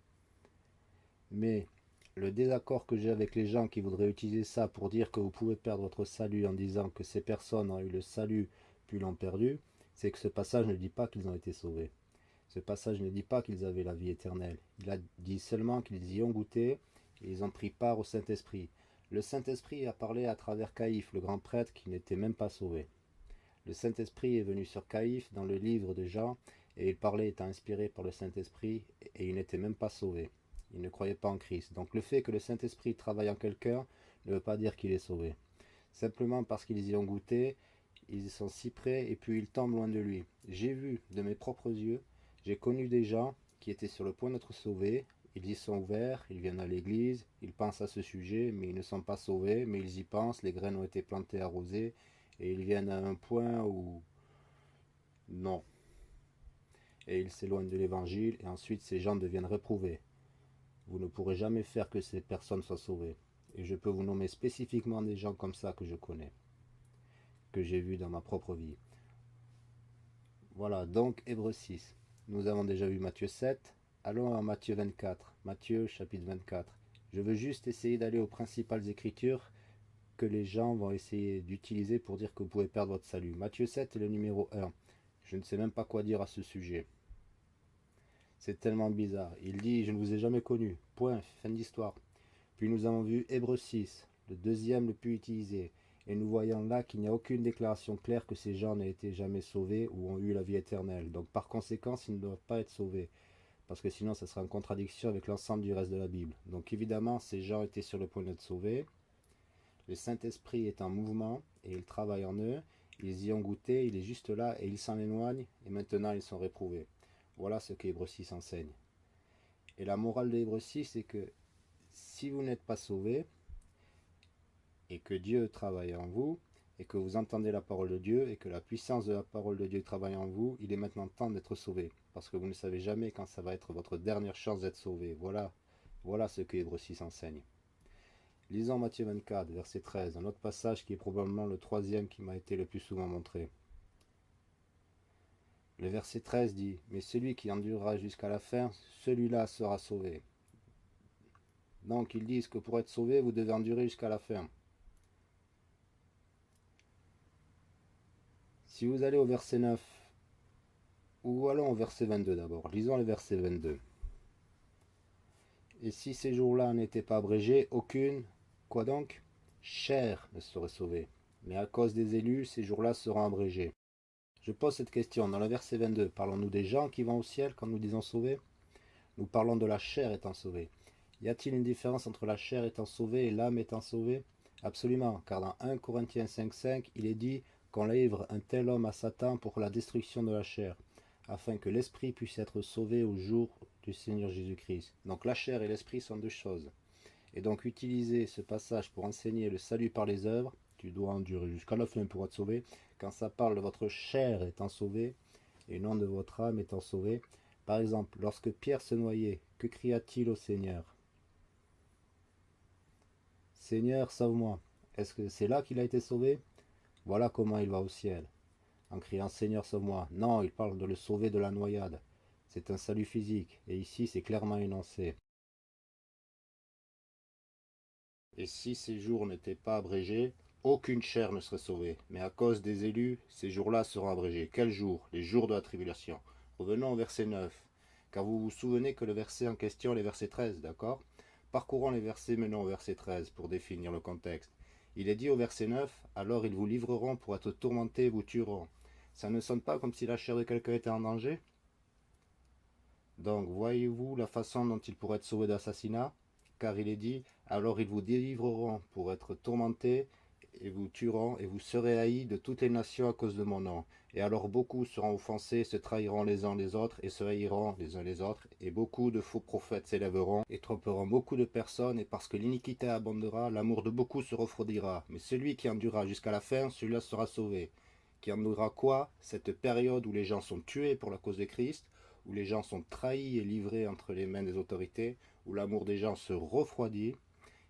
Mais le désaccord que j'ai avec les gens qui voudraient utiliser ça pour dire que vous pouvez perdre votre salut en disant que ces personnes ont eu le salut puis l'ont perdu, c'est que ce passage ne dit pas qu'ils ont été sauvés. Ce passage ne dit pas qu'ils avaient la vie éternelle. Il a dit seulement qu'ils y ont goûté et ils ont pris part au Saint-Esprit. Le Saint-Esprit a parlé à travers Caïphe, le grand prêtre qui n'était même pas sauvé. Le Saint-Esprit est venu sur Caïphe dans le livre de Jean et il parlait étant inspiré par le Saint-Esprit et il n'était même pas sauvé. Il ne croyait pas en Christ. Donc le fait que le Saint-Esprit travaille en quelqu'un ne veut pas dire qu'il est sauvé. Simplement parce qu'ils y ont goûté, ils y sont si près et puis ils tombent loin de lui. J'ai vu de mes propres yeux, j'ai connu des gens qui étaient sur le point d'être sauvés. Ils y sont ouverts, ils viennent à l'église, ils pensent à ce sujet, mais ils ne sont pas sauvés, mais ils y pensent, les graines ont été plantées, arrosées, et ils viennent à un point où non. Et ils s'éloignent de l'évangile, et ensuite ces gens deviennent réprouvés. Vous ne pourrez jamais faire que ces personnes soient sauvées. Et je peux vous nommer spécifiquement des gens comme ça que je connais, que j'ai vu dans ma propre vie. Voilà, donc Hébreux 6. Nous avons déjà vu Matthieu 7. Allons à Matthieu 24. Matthieu chapitre 24. Je veux juste essayer d'aller aux principales écritures que les gens vont essayer d'utiliser pour dire que vous pouvez perdre votre salut. Matthieu 7 est le numéro 1. Je ne sais même pas quoi dire à ce sujet. C'est tellement bizarre. Il dit, je ne vous ai jamais connu. Point, fin d'histoire. Puis nous avons vu Hébreux 6, le deuxième le plus utilisé. Et nous voyons là qu'il n'y a aucune déclaration claire que ces gens n'aient été jamais sauvés ou ont eu la vie éternelle. Donc par conséquent, ils ne doivent pas être sauvés. Parce que sinon, ça sera en contradiction avec l'ensemble du reste de la Bible. Donc évidemment, ces gens étaient sur le point d'être sauvés. Le Saint-Esprit est en mouvement et il travaille en eux. Ils y ont goûté, il est juste là et ils s'en éloignent et maintenant ils sont réprouvés. Voilà ce que Hébreux 6 enseigne. Et la morale de Hébreux 6, c'est que si vous n'êtes pas sauvé et que Dieu travaille en vous et que vous entendez la parole de Dieu et que la puissance de la parole de Dieu travaille en vous, il est maintenant temps d'être sauvé. Parce que vous ne savez jamais quand ça va être votre dernière chance d'être sauvé. Voilà ce que Hébreux 6 enseigne. Lisons Matthieu 24, verset 13, un autre passage qui est probablement le troisième qui m'a été le plus souvent montré. Le verset 13 dit, « Mais celui qui endurera jusqu'à la fin, celui-là sera sauvé. » Donc ils disent que pour être sauvé, vous devez endurer jusqu'à la fin. Si vous allez au verset 9, ou allons au verset 22 d'abord, lisons le verset 22. « Et si ces jours-là n'étaient pas abrégés, aucune, quoi donc, chair ne serait sauvée. Mais à cause des élus, ces jours-là seront abrégés. » Je pose cette question. Dans le verset 22, parlons-nous des gens qui vont au ciel quand nous disons sauvés? Nous parlons de la chair étant sauvée. Y a-t-il une différence entre la chair étant sauvée et l'âme étant sauvée? Absolument, car dans 1 Corinthiens 5,5, il est dit qu'on livre un tel homme à Satan pour la destruction de la chair, afin que l'esprit puisse être sauvé au jour du Seigneur Jésus-Christ. Donc la chair et l'esprit sont deux choses. Et donc utiliser ce passage pour enseigner le salut par les œuvres, tu dois endurer jusqu'à la fin pour être sauvé, quand ça parle de votre chair étant sauvée, et non de votre âme étant sauvée. Par exemple, lorsque Pierre se noyait, que cria-t-il au Seigneur? Seigneur, sauve-moi. Est-ce que c'est là qu'il a été sauvé? Voilà comment il va au ciel, en criant Seigneur, sauve-moi. Non, il parle de le sauver de la noyade. C'est un salut physique, et ici c'est clairement énoncé. Et si ces jours n'étaient pas abrégés, aucune chair ne serait sauvée. Mais à cause des élus, ces jours-là seront abrégés. Quels jours? Les jours de la tribulation. Revenons au verset 9. Car vous vous souvenez que le verset en question est le verset 13, d'accord? Parcourons les versets menant au verset 13 pour définir le contexte. Il est dit au verset 9, « Alors ils vous livreront pour être tourmentés et vous tueront. » Ça ne sonne pas comme si la chair de quelqu'un était en danger? Donc, voyez-vous la façon dont il pourrait être sauvé d'assassinat? Car il est dit, « Alors ils vous délivreront pour être tourmentés et vous tueront, et vous serez haïs de toutes les nations à cause de mon nom. Et alors beaucoup seront offensés, se trahiront les uns les autres, et se haïront les uns les autres, et beaucoup de faux prophètes s'élèveront, et tromperont beaucoup de personnes, et parce que l'iniquité abondera, l'amour de beaucoup se refroidira. Mais celui qui endurera jusqu'à la fin, celui-là sera sauvé. Qui endurera quoi? Cette période où les gens sont tués pour la cause de Christ, où les gens sont trahis et livrés entre les mains des autorités, où l'amour des gens se refroidit,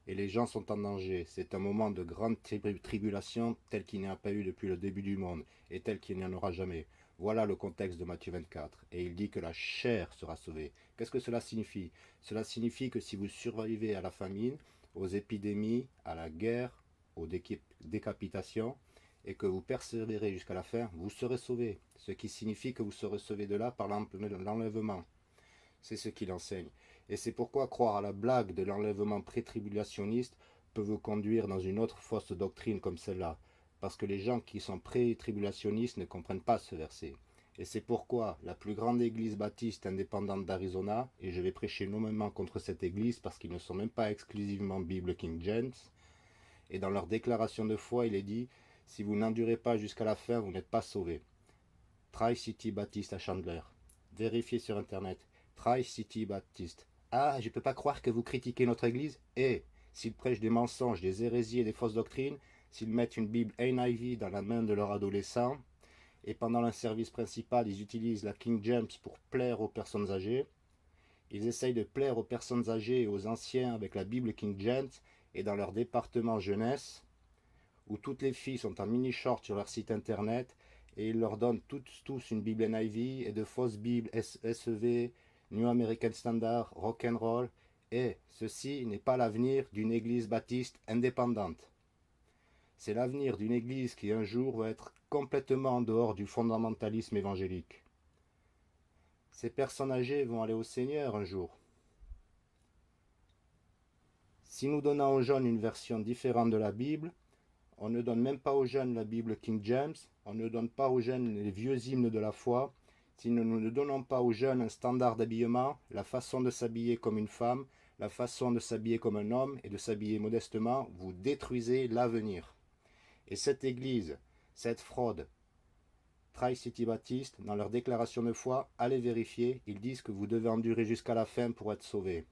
et les gens sont en danger. C'est un moment de grande tribulation tel qu'il n'y a pas eu depuis le début du monde et tel qu'il n'y en aura jamais. Voilà le contexte de Matthieu 24. Et il dit que la chair sera sauvée. Qu'est-ce que cela signifie? Cela signifie que si vous survivez à la famine, aux épidémies, à la guerre, aux décapitations, et que vous persévérez jusqu'à la fin, vous serez sauvés. Ce qui signifie que vous serez sauvés de là par l'enlèvement. C'est ce qu'il enseigne. Et c'est pourquoi croire à la blague de l'enlèvement pré-tribulationniste peut vous conduire dans une autre fausse doctrine comme celle-là. Parce que les gens qui sont pré-tribulationnistes ne comprennent pas ce verset. Et c'est pourquoi la plus grande église baptiste indépendante d'Arizona, et je vais prêcher nommément contre cette église parce qu'ils ne sont même pas exclusivement Bible King James, et dans leur déclaration de foi, il est dit, si vous n'endurez pas jusqu'à la fin, vous n'êtes pas sauvés. Tri-City Baptiste à Chandler. Vérifiez sur Internet. Tri-City Baptiste. Ah, je ne peux pas croire que vous critiquez notre église. Et s'ils prêchent des mensonges, des hérésies et des fausses doctrines, s'ils mettent une Bible NIV dans la main de leurs adolescents, et pendant le service principal, ils utilisent la King James pour plaire aux personnes âgées, ils essayent de plaire aux personnes âgées et aux anciens avec la Bible King James, et dans leur département jeunesse, où toutes les filles sont en mini-short sur leur site internet, et ils leur donnent tous une Bible NIV et de fausses Bibles SEV, New American Standard, Rock'n'Roll, et ceci n'est pas l'avenir d'une église baptiste indépendante. C'est l'avenir d'une église qui un jour va être complètement en dehors du fondamentalisme évangélique. Ces personnes âgées vont aller au Seigneur un jour. Si nous donnons aux jeunes une version différente de la Bible, on ne donne même pas aux jeunes la Bible King James, on ne donne pas aux jeunes les vieux hymnes de la foi. Si nous ne donnons pas aux jeunes un standard d'habillement, la façon de s'habiller comme une femme, la façon de s'habiller comme un homme et de s'habiller modestement, vous détruisez l'avenir. Et cette église, cette fraude, Tri-City Baptiste, dans leur déclaration de foi, allez vérifier, ils disent que vous devez endurer jusqu'à la fin pour être sauvé.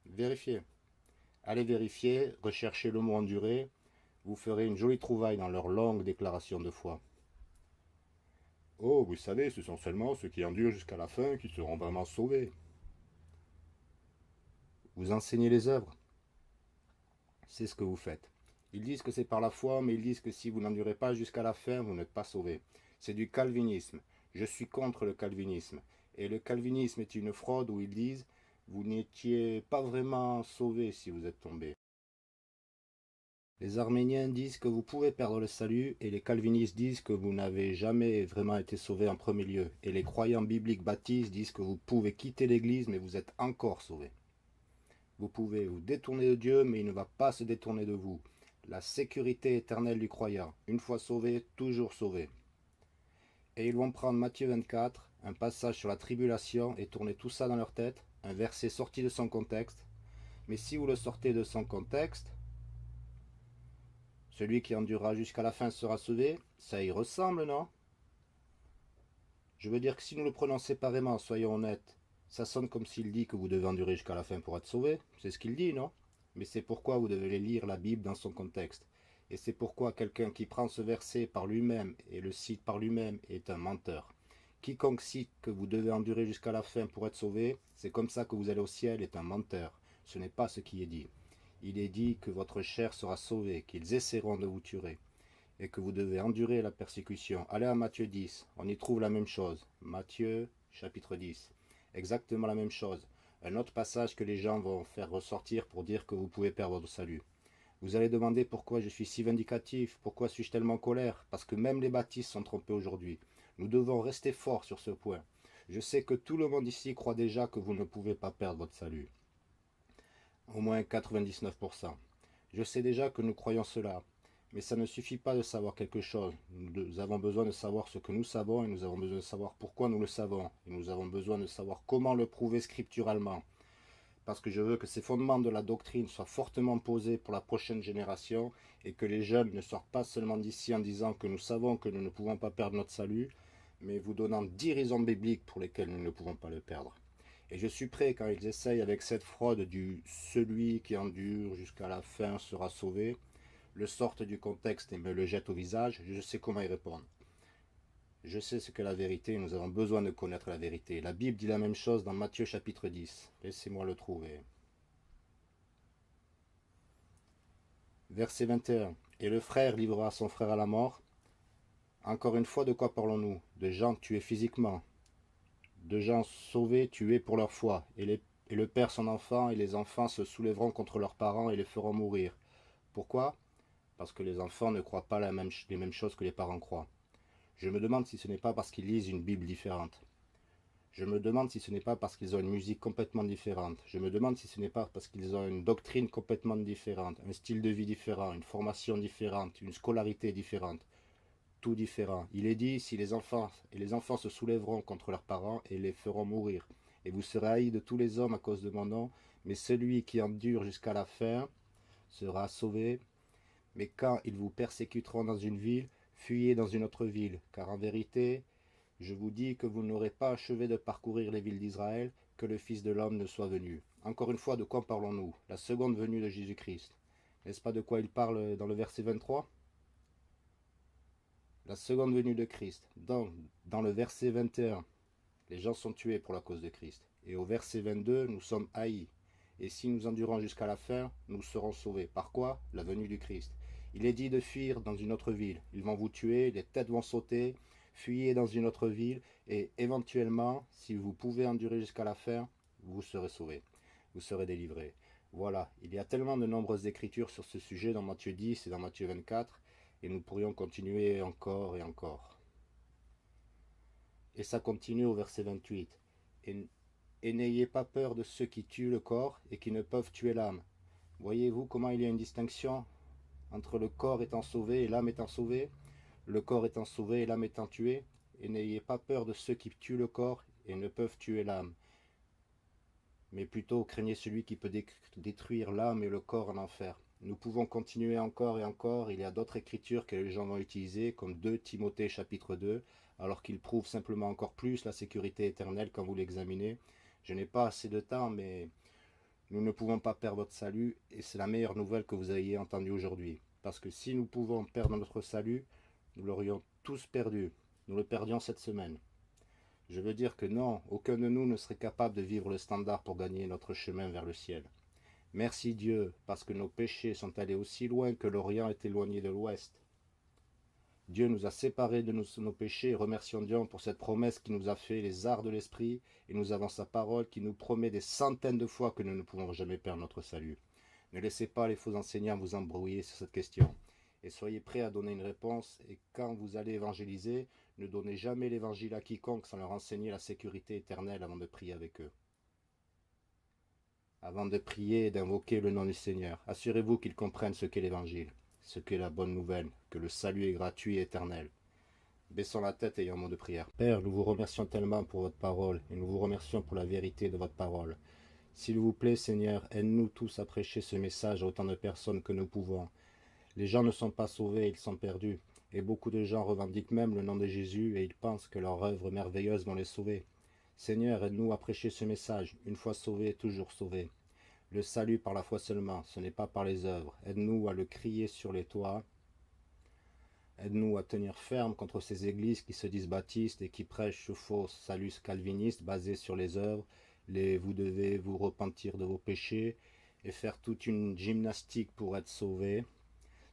Vérifiez. Allez vérifier, recherchez le mot endurer. Vous ferez une jolie trouvaille dans leur longue déclaration de foi. Oh, vous savez, ce sont seulement ceux qui endurent jusqu'à la fin qui seront vraiment sauvés. Vous enseignez les œuvres. C'est ce que vous faites. Ils disent que c'est par la foi, mais ils disent que si vous n'endurez pas jusqu'à la fin, vous n'êtes pas sauvés. C'est du calvinisme. Je suis contre le calvinisme. Et le calvinisme est une fraude où ils disent vous n'étiez pas vraiment sauvés si vous êtes tombés. Les arméniens disent que vous pouvez perdre le salut et les calvinistes disent que vous n'avez jamais vraiment été sauvés en premier lieu. Et les croyants bibliques baptistes disent que vous pouvez quitter l'église mais vous êtes encore sauvés. Vous pouvez vous détourner de Dieu mais il ne va pas se détourner de vous. La sécurité éternelle du croyant. Une fois sauvé, toujours sauvé. Et ils vont prendre Matthieu 24, un passage sur la tribulation et tourner tout ça dans leur tête, un verset sorti de son contexte. Mais si vous le sortez de son contexte, celui qui endurera jusqu'à la fin sera sauvé, ça y ressemble, non? Je veux dire que si nous le prenons séparément, soyons honnêtes, ça sonne comme s'il dit que vous devez endurer jusqu'à la fin pour être sauvé. C'est ce qu'il dit, non? Mais c'est pourquoi vous devez lire la Bible dans son contexte. Et c'est pourquoi quelqu'un qui prend ce verset par lui-même et le cite par lui-même est un menteur. Quiconque cite que vous devez endurer jusqu'à la fin pour être sauvé, c'est comme ça que vous allez au ciel, est un menteur. Ce n'est pas ce qui est dit. Il est dit que votre chair sera sauvée, qu'ils essaieront de vous tuer, et que vous devez endurer la persécution. Allez à Matthieu 10, on y trouve la même chose. Matthieu chapitre 10, exactement la même chose. Un autre passage que les gens vont faire ressortir pour dire que vous pouvez perdre votre salut. Vous allez demander pourquoi je suis si vindicatif, pourquoi suis-je tellement en colère, parce que même les baptistes sont trompés aujourd'hui. Nous devons rester forts sur ce point. Je sais que tout le monde ici croit déjà que vous ne pouvez pas perdre votre salut. Au moins 99%. Je sais déjà que nous croyons cela, mais ça ne suffit pas de savoir quelque chose. Nous avons besoin de savoir ce que nous savons et nous avons besoin de savoir pourquoi nous le savons. Et nous avons besoin de savoir comment le prouver scripturalement. parce que je veux que ces fondements de la doctrine soient fortement posés pour la prochaine génération et que les jeunes ne sortent pas seulement d'ici en disant que nous savons que nous ne pouvons pas perdre notre salut, mais vous donnant 10 raisons bibliques pour lesquelles nous ne pouvons pas le perdre. Et je suis prêt quand ils essayent avec cette fraude du celui qui endure jusqu'à la fin sera sauvé, le sortent du contexte et me le jettent au visage, je sais comment y répondre. Je sais ce qu'est la vérité et nous avons besoin de connaître la vérité. La Bible dit la même chose dans Matthieu chapitre 10. Laissez-moi le trouver. Verset 21. Et le frère livrera son frère à la mort. Encore une fois, de quoi parlons-nous? De gens tués physiquement, de gens sauvés, tués pour leur foi. Et le père son enfant, et les enfants se soulèveront contre leurs parents et les feront mourir. Pourquoi? Parce que les enfants ne croient pas les mêmes choses que les parents croient. Je me demande si ce n'est pas parce qu'ils lisent une Bible différente. Je me demande si ce n'est pas parce qu'ils ont une musique complètement différente. Je me demande si ce n'est pas parce qu'ils ont une doctrine complètement différente, un style de vie différent, une formation différente, une scolarité différente. Tout différent. Il est dit, si les enfants se soulèveront contre leurs parents et les feront mourir. Et vous serez haïs de tous les hommes à cause de mon nom, mais celui qui endure jusqu'à la fin sera sauvé. Mais quand ils vous persécuteront dans une ville, fuyez dans une autre ville, car en vérité, je vous dis que vous n'aurez pas achevé de parcourir les villes d'Israël, que le Fils de l'homme ne soit venu. Encore une fois, de quoi parlons-nous? La seconde venue de Jésus-Christ. N'est-ce pas de quoi il parle dans le verset 23? La seconde venue de Christ. Dans le verset 21, les gens sont tués pour la cause de Christ. Et au verset 22, nous sommes haïs. Et si nous endurons jusqu'à la fin, nous serons sauvés. Par quoi? La venue du Christ. Il est dit de fuir dans une autre ville. Ils vont vous tuer, les têtes vont sauter. Fuyez dans une autre ville et éventuellement, si vous pouvez endurer jusqu'à la fin, vous serez sauvés. Vous serez délivrés. Voilà, il y a tellement de nombreuses écritures sur ce sujet dans Matthieu 10 et dans Matthieu 24 et nous pourrions continuer encore et encore. Et ça continue au verset 28. Et n'ayez pas peur de ceux qui tuent le corps et qui ne peuvent tuer l'âme. Voyez-vous comment il y a une distinction entre le corps étant sauvé et l'âme étant sauvée? Le corps étant sauvé et l'âme étant tuée, et n'ayez pas peur de ceux qui tuent le corps et ne peuvent tuer l'âme. Mais plutôt craignez celui qui peut détruire l'âme et le corps en enfer. Nous pouvons continuer encore et encore, il y a d'autres écritures que les gens vont utiliser, comme 2 Timothée chapitre 2, alors qu'ils prouvent simplement encore plus la sécurité éternelle quand vous l'examinez. Je n'ai pas assez de temps, mais nous ne pouvons pas perdre votre salut, et c'est la meilleure nouvelle que vous ayez entendue aujourd'hui. Parce que si nous pouvons perdre notre salut, nous l'aurions tous perdu. Nous le perdions cette semaine. Je veux dire que non, aucun de nous ne serait capable de vivre le standard pour gagner notre chemin vers le ciel. Merci Dieu, parce que nos péchés sont allés aussi loin que l'Orient est éloigné de l'Ouest. Dieu nous a séparés de nos péchés et remercions Dieu pour cette promesse qui nous a fait les arts de l'esprit et nous avons sa parole qui nous promet des centaines de fois que nous ne pouvons jamais perdre notre salut. Ne laissez pas les faux enseignants vous embrouiller sur cette question. Et soyez prêts à donner une réponse, et quand vous allez évangéliser, ne donnez jamais l'évangile à quiconque sans leur enseigner la sécurité éternelle avant de prier avec eux. Avant de prier et d'invoquer le nom du Seigneur, assurez-vous qu'ils comprennent ce qu'est l'évangile, ce qu'est la bonne nouvelle, que le salut est gratuit et éternel. Baissons la tête et ayons un mot de prière. Père, nous vous remercions tellement pour votre parole, et nous vous remercions pour la vérité de votre parole. S'il vous plaît, Seigneur, aide-nous tous à prêcher ce message à autant de personnes que nous pouvons. Les gens ne sont pas sauvés, ils sont perdus. Et beaucoup de gens revendiquent même le nom de Jésus et ils pensent que leurs œuvres merveilleuses vont les sauver. Seigneur, aide-nous à prêcher ce message, une fois sauvé, toujours sauvé. Le salut par la foi seulement, ce n'est pas par les œuvres. Aide-nous à le crier sur les toits. Aide-nous à tenir ferme contre ces églises qui se disent baptistes et qui prêchent ce faux salut calviniste basé sur les œuvres, vous devez vous repentir de vos péchés et faire toute une gymnastique pour être sauvé.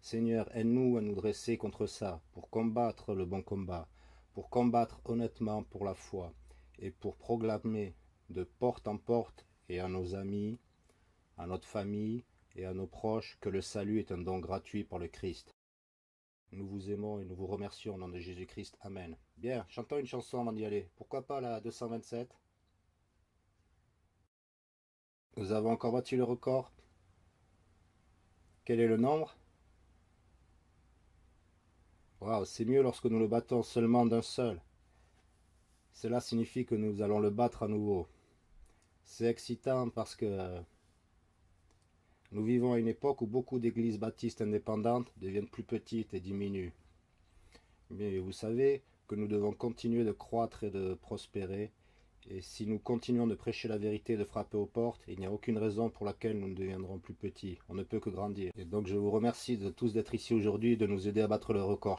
Seigneur, aide-nous à nous dresser contre ça, pour combattre le bon combat, pour combattre honnêtement pour la foi, et pour proclamer de porte en porte et à nos amis, à notre famille et à nos proches que le salut est un don gratuit par le Christ. Nous vous aimons et nous vous remercions au nom de Jésus-Christ. Amen. Bien, chantons une chanson avant d'y aller. Pourquoi pas la 227? Nous avons encore battu le record. Quel est le nombre? Waouh, c'est mieux lorsque nous le battons seulement d'un seul. Cela signifie que nous allons le battre à nouveau. C'est excitant parce que nous vivons à une époque où beaucoup d'églises baptistes indépendantes deviennent plus petites et diminuent. Mais vous savez que nous devons continuer de croître et de prospérer. Et si nous continuons de prêcher la vérité et de frapper aux portes, il n'y a aucune raison pour laquelle nous ne deviendrons plus petits. On ne peut que grandir. Et donc je vous remercie de tous d'être ici aujourd'hui et de nous aider à battre le record.